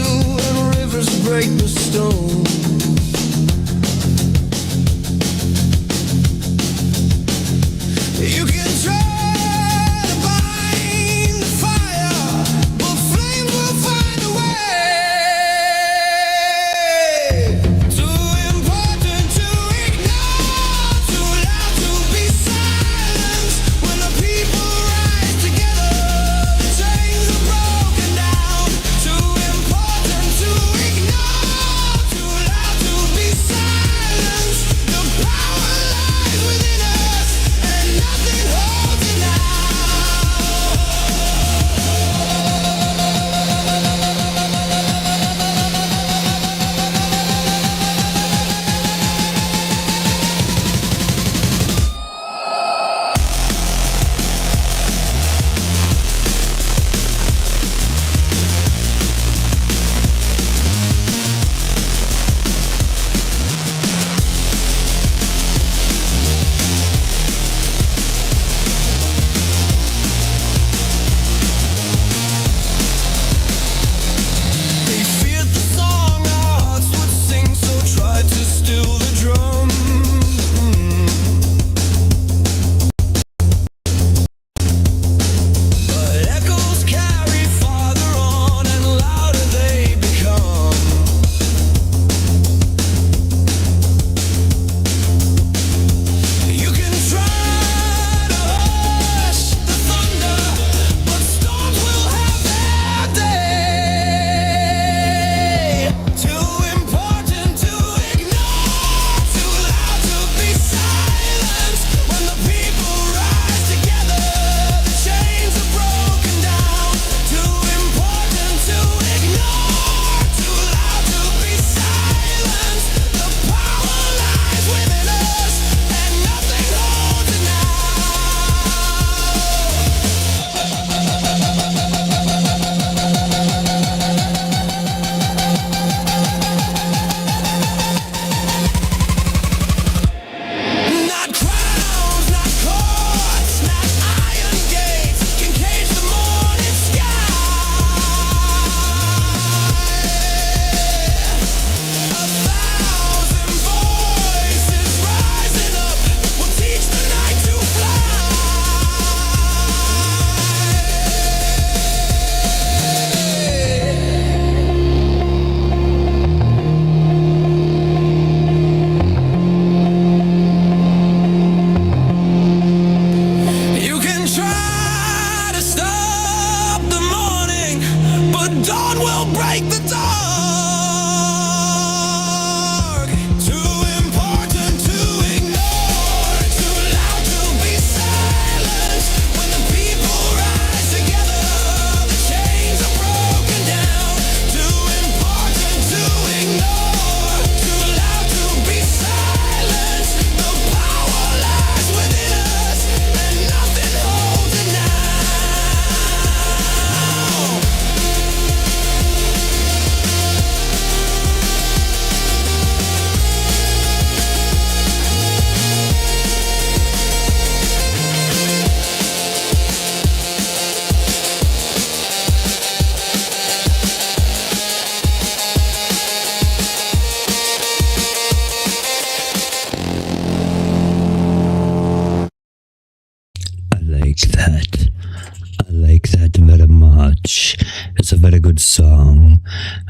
like that very much. It's a very good song.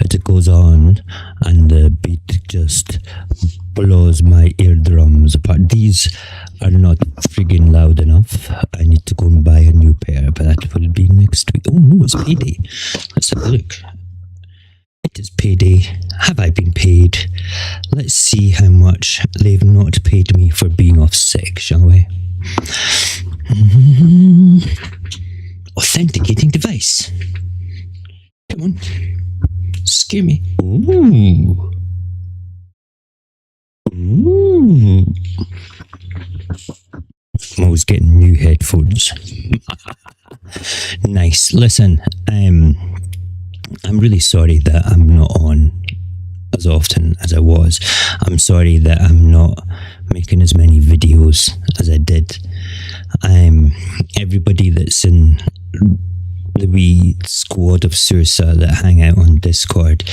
It goes on, and the beat just blows my eardrums apart. These are not friggin' loud enough. I need to go and buy a new pair, but that will be next week. Oh no, it's payday. Let's have a look. It is payday. Have I been paid? Let's see how much they've not paid me for being off sick, shall we? Authenticating device. Come on. Scare me. Ooh. Ooh. I'm always getting new headphones. Nice. Listen, I'm really sorry that I'm not on as often as I was. I'm sorry that I'm not making as many videos as I did. Everybody that's in the wee squad of Saorsa that hang out on Discord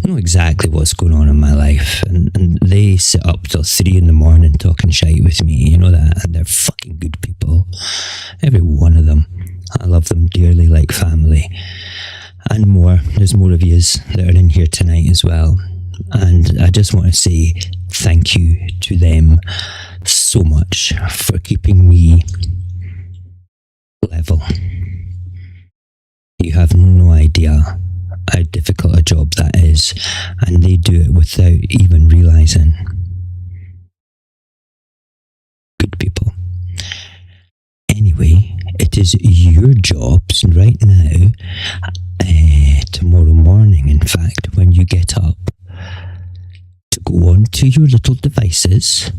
know exactly what's going on in my life, and they sit up till 3 a.m. talking shite with me, you know that, and they're fucking good people, every one of them. I love them dearly, like family. And more, there's more of yous that are in here tonight as well, and I just want to say thank you to them so much for keeping me level. You have no idea how difficult a job that is, and they do it without even realising. Good people. Anyway, it is your jobs right now, tomorrow morning, in fact, when you get up, to go onto your little devices,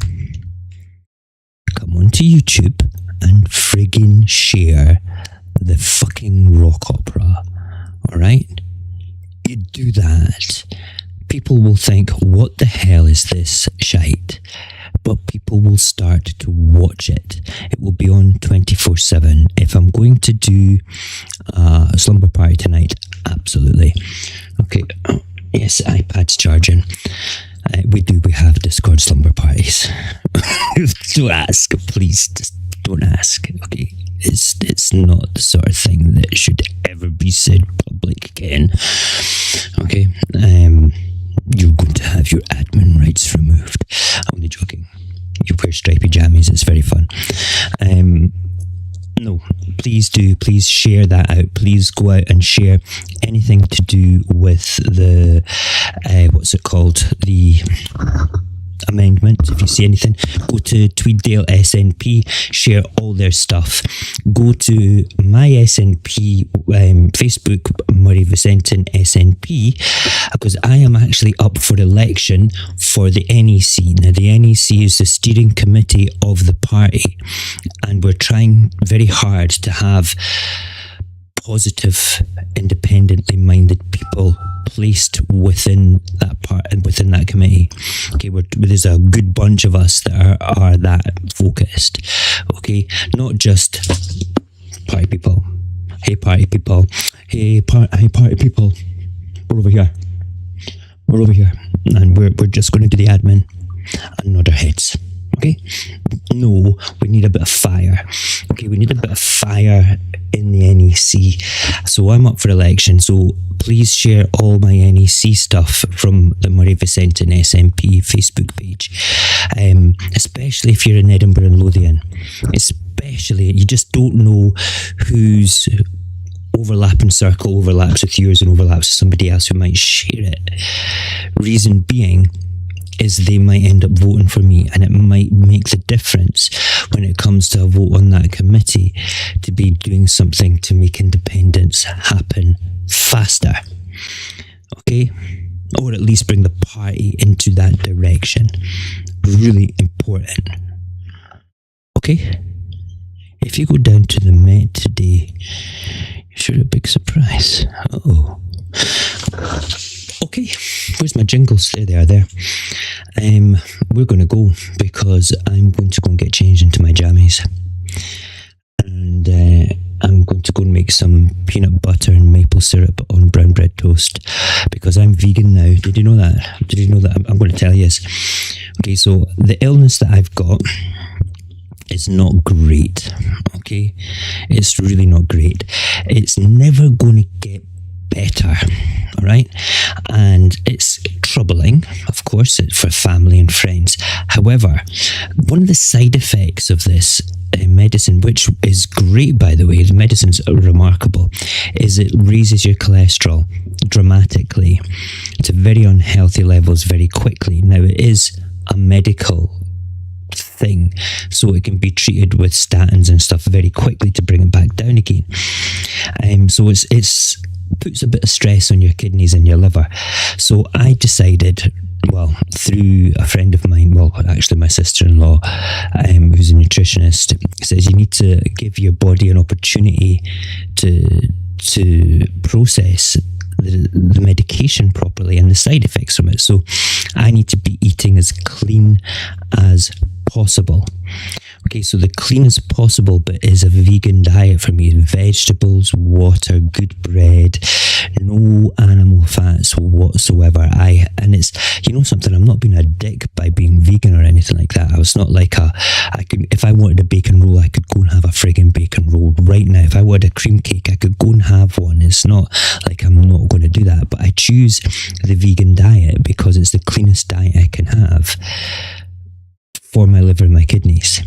come onto YouTube, and friggin' share the fucking rock opera. Alright? You do that, people will think, what the hell is this shite? But people will start to watch it. It will be on 24/7. If I'm going to do a slumber party tonight, absolutely. Okay, yes, iPad's charging. We have Discord slumber parties. Don't ask, please, just don't ask, okay? It's not the sort of thing that should ever be said public again. Okay, you're going to have your admin rights removed. I'm only joking. You wear stripy jammies, it's very fun. No, please share that out. Please go out and share anything to do with the what's it called, the amendment. If you see anything, go to Tweeddale SNP, share all their stuff. Go to my SNP Facebook, Murray Vicentin SNP, because I am actually up for election for the NEC. Now, the NEC is the steering committee of the party, and we're trying very hard to have positive, independently minded people placed within that part and within that committee. Okay, there's a good bunch of us that are that focused. Okay, not just party people. Hey party people. Hey party people. We're over here. We're over here, and we're just going to do the admin and nod our heads. Okay? No, we need a bit of fire. Okay, we need a bit of fire in the NEC. So I'm up for election, so please share all my NEC stuff from the Murray Vicentin SNP Facebook page. Especially if you're in Edinburgh and Lothian. Especially, you just don't know whose overlapping circle overlaps with yours and overlaps with somebody else who might share it. Reason being is they might end up voting for me, and it might make the difference when it comes to a vote on that committee to be doing something to make independence happen faster. Okay? Or at least bring the party into that direction. Really important. Okay? If you go down to the Met today, you're sure a big surprise. Uh-oh. Okay, where's my jingles? There they are there. We're going to go because I'm going to go and get changed into my jammies. And I'm going to go and make some peanut butter and maple syrup on brown bread toast because I'm vegan now. Did you know that? Did you know that? I'm going to tell you this. Okay, so the illness that I've got is not great, okay? It's really not great. It's never going to get better, all right? And it's troubling, of course, for family and friends. However, one of the side effects of this medicine, which is great, by the way, the medicine's remarkable, is it raises your cholesterol dramatically to very unhealthy levels very quickly. Now, it is a medical thing, so it can be treated with statins and stuff very quickly to bring it back down again. So it's puts a bit of stress on your kidneys and your liver. So I decided, well, through a friend of mine, well, actually my sister-in-law, who's a nutritionist, says you need to give your body an opportunity to process the medication properly and the side effects from it. So I need to be eating as clean as possible. Okay, so the clean as possible bit is a vegan diet for me. Vegetables, water, good bread, no animal fats whatsoever. And it's, you know something, I'm not being a dick by being vegan or anything like that. I was not like if I wanted a bacon roll, I could go and have a friggin' bacon roll right now. If I wanted a cream cake, I could go and have one. It's not like I'm not going to do that, but I choose the vegan diet because it's the cleanest diet I can have for my liver and my kidneys,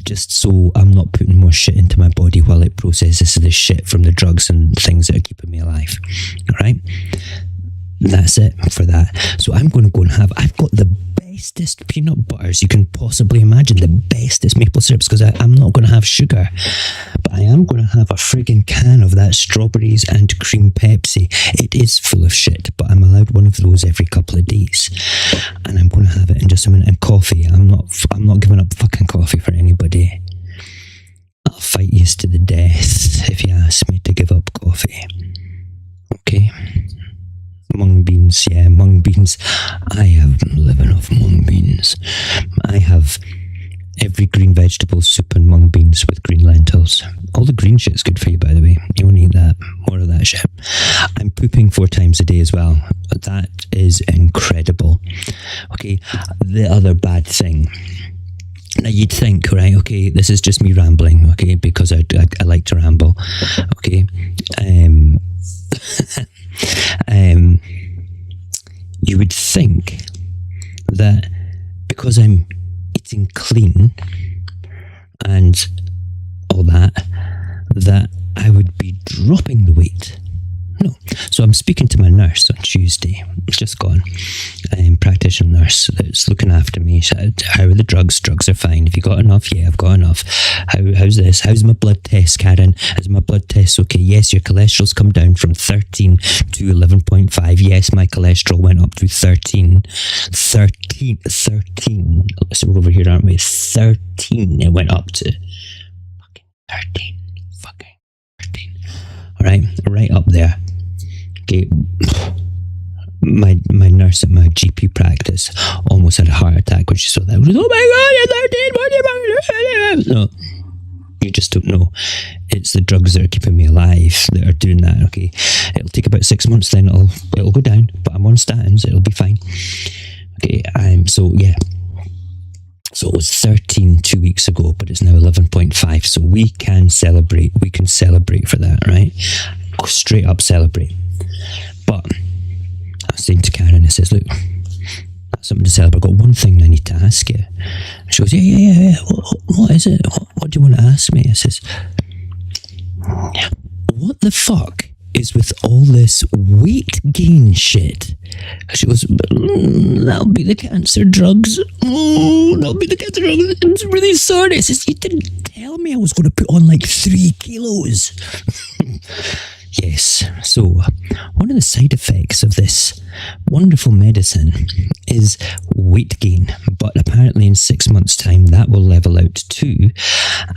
just so I'm not putting more shit into my body while it processes the shit from the drugs and things that are keeping me alive. All right? That's it for that. So I'm going to go and I've got the bestest peanut butters you can possibly imagine, the bestest maple syrups, because I'm not going to have sugar, but I am going to have a friggin' can of that strawberries and cream Pepsi. It is full of shit, but I'm allowed one of those every couple of days, and I'm going to have it in just a minute. And coffee, I'm not giving up fucking coffee for anybody. I'll fight you to the death if you ask me to give up coffee. Okay? Mung beans, yeah, mung beans. I have been living off mung beans. I have every green vegetable soup and mung beans with green lentils. All the green shit's good for you, by the way. You want to eat that. More of that shit. I'm pooping 4 times a day as well. That is incredible. Okay, the other bad thing. Now you'd think, right, okay, this is just me rambling, okay, because I like to ramble, okay. You would think that because I'm eating clean and all that I would be dropping the weight. No. So I'm speaking to my nurse on Tuesday. It's just gone. Practitioner nurse that's looking after me. She said, how are the drugs? Drugs are fine. Have you got enough? Yeah, I've got enough. How's this? How's my blood test, Karen? Is my blood test okay? Yes, your cholesterol's come down from 13 to 11.5. Yes, my cholesterol went up to 13. 13. So we're over here, aren't we? 13. It went up to fucking 13. Fucking 13. All right, right up there. Okay, my nurse at my GP practice almost had a heart attack when she saw that. She was, oh my God, you're 13, no, you just don't know. It's the drugs that are keeping me alive that are doing that, okay? It'll take about 6 months, then it'll go down, but I'm on statins, it'll be fine. Okay, so yeah. So it was 13 2 weeks ago, but it's now 11.5. So we can celebrate. We can celebrate for that, right? Straight up celebrate. But I was saying to Karen, I says, look, that's something to celebrate. I've got one thing I need to ask you. And she goes, yeah. What is it? What do you want to ask me? I says, what the fuck is with all this weight gain shit? She goes, that'll be the cancer drugs. That'll be the cancer drugs. I'm really sorry. I says, you didn't tell me I was going to put on like 3 kilos. Yes, so one of the side effects of this wonderful medicine is weight gain, but apparently in 6 months' time that will level out too,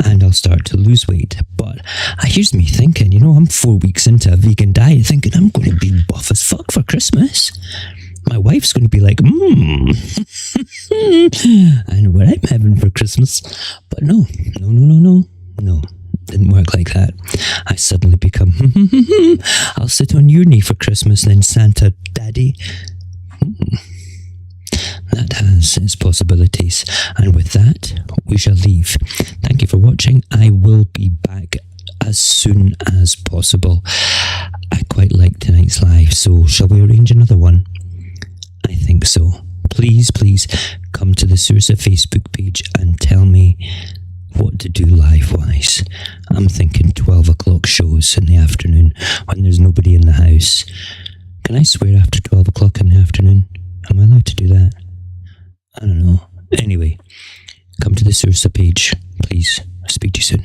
and I'll start to lose weight. But here's me thinking, I'm 4 weeks into a vegan diet thinking I'm going to be buff as fuck for Christmas. My wife's going to be like, I know what I'm having for Christmas. But no. Didn't work like that. I suddenly become, I'll sit on your knee for Christmas, then Santa Daddy. That has its possibilities. And with that, we shall leave. Thank you. Thank you for watching. I will be back as soon as possible. I quite like tonight's live, so shall we arrange another one? I think so. Please come to the Saorsa Facebook page and tell me what to do live-wise. I'm thinking 12 o'clock shows in the afternoon when there's nobody in the house. Can I swear after 12 o'clock in the afternoon? Am I allowed to do that? I don't know. Anyway, come to the Saorsa page, please. I'll speak to you soon.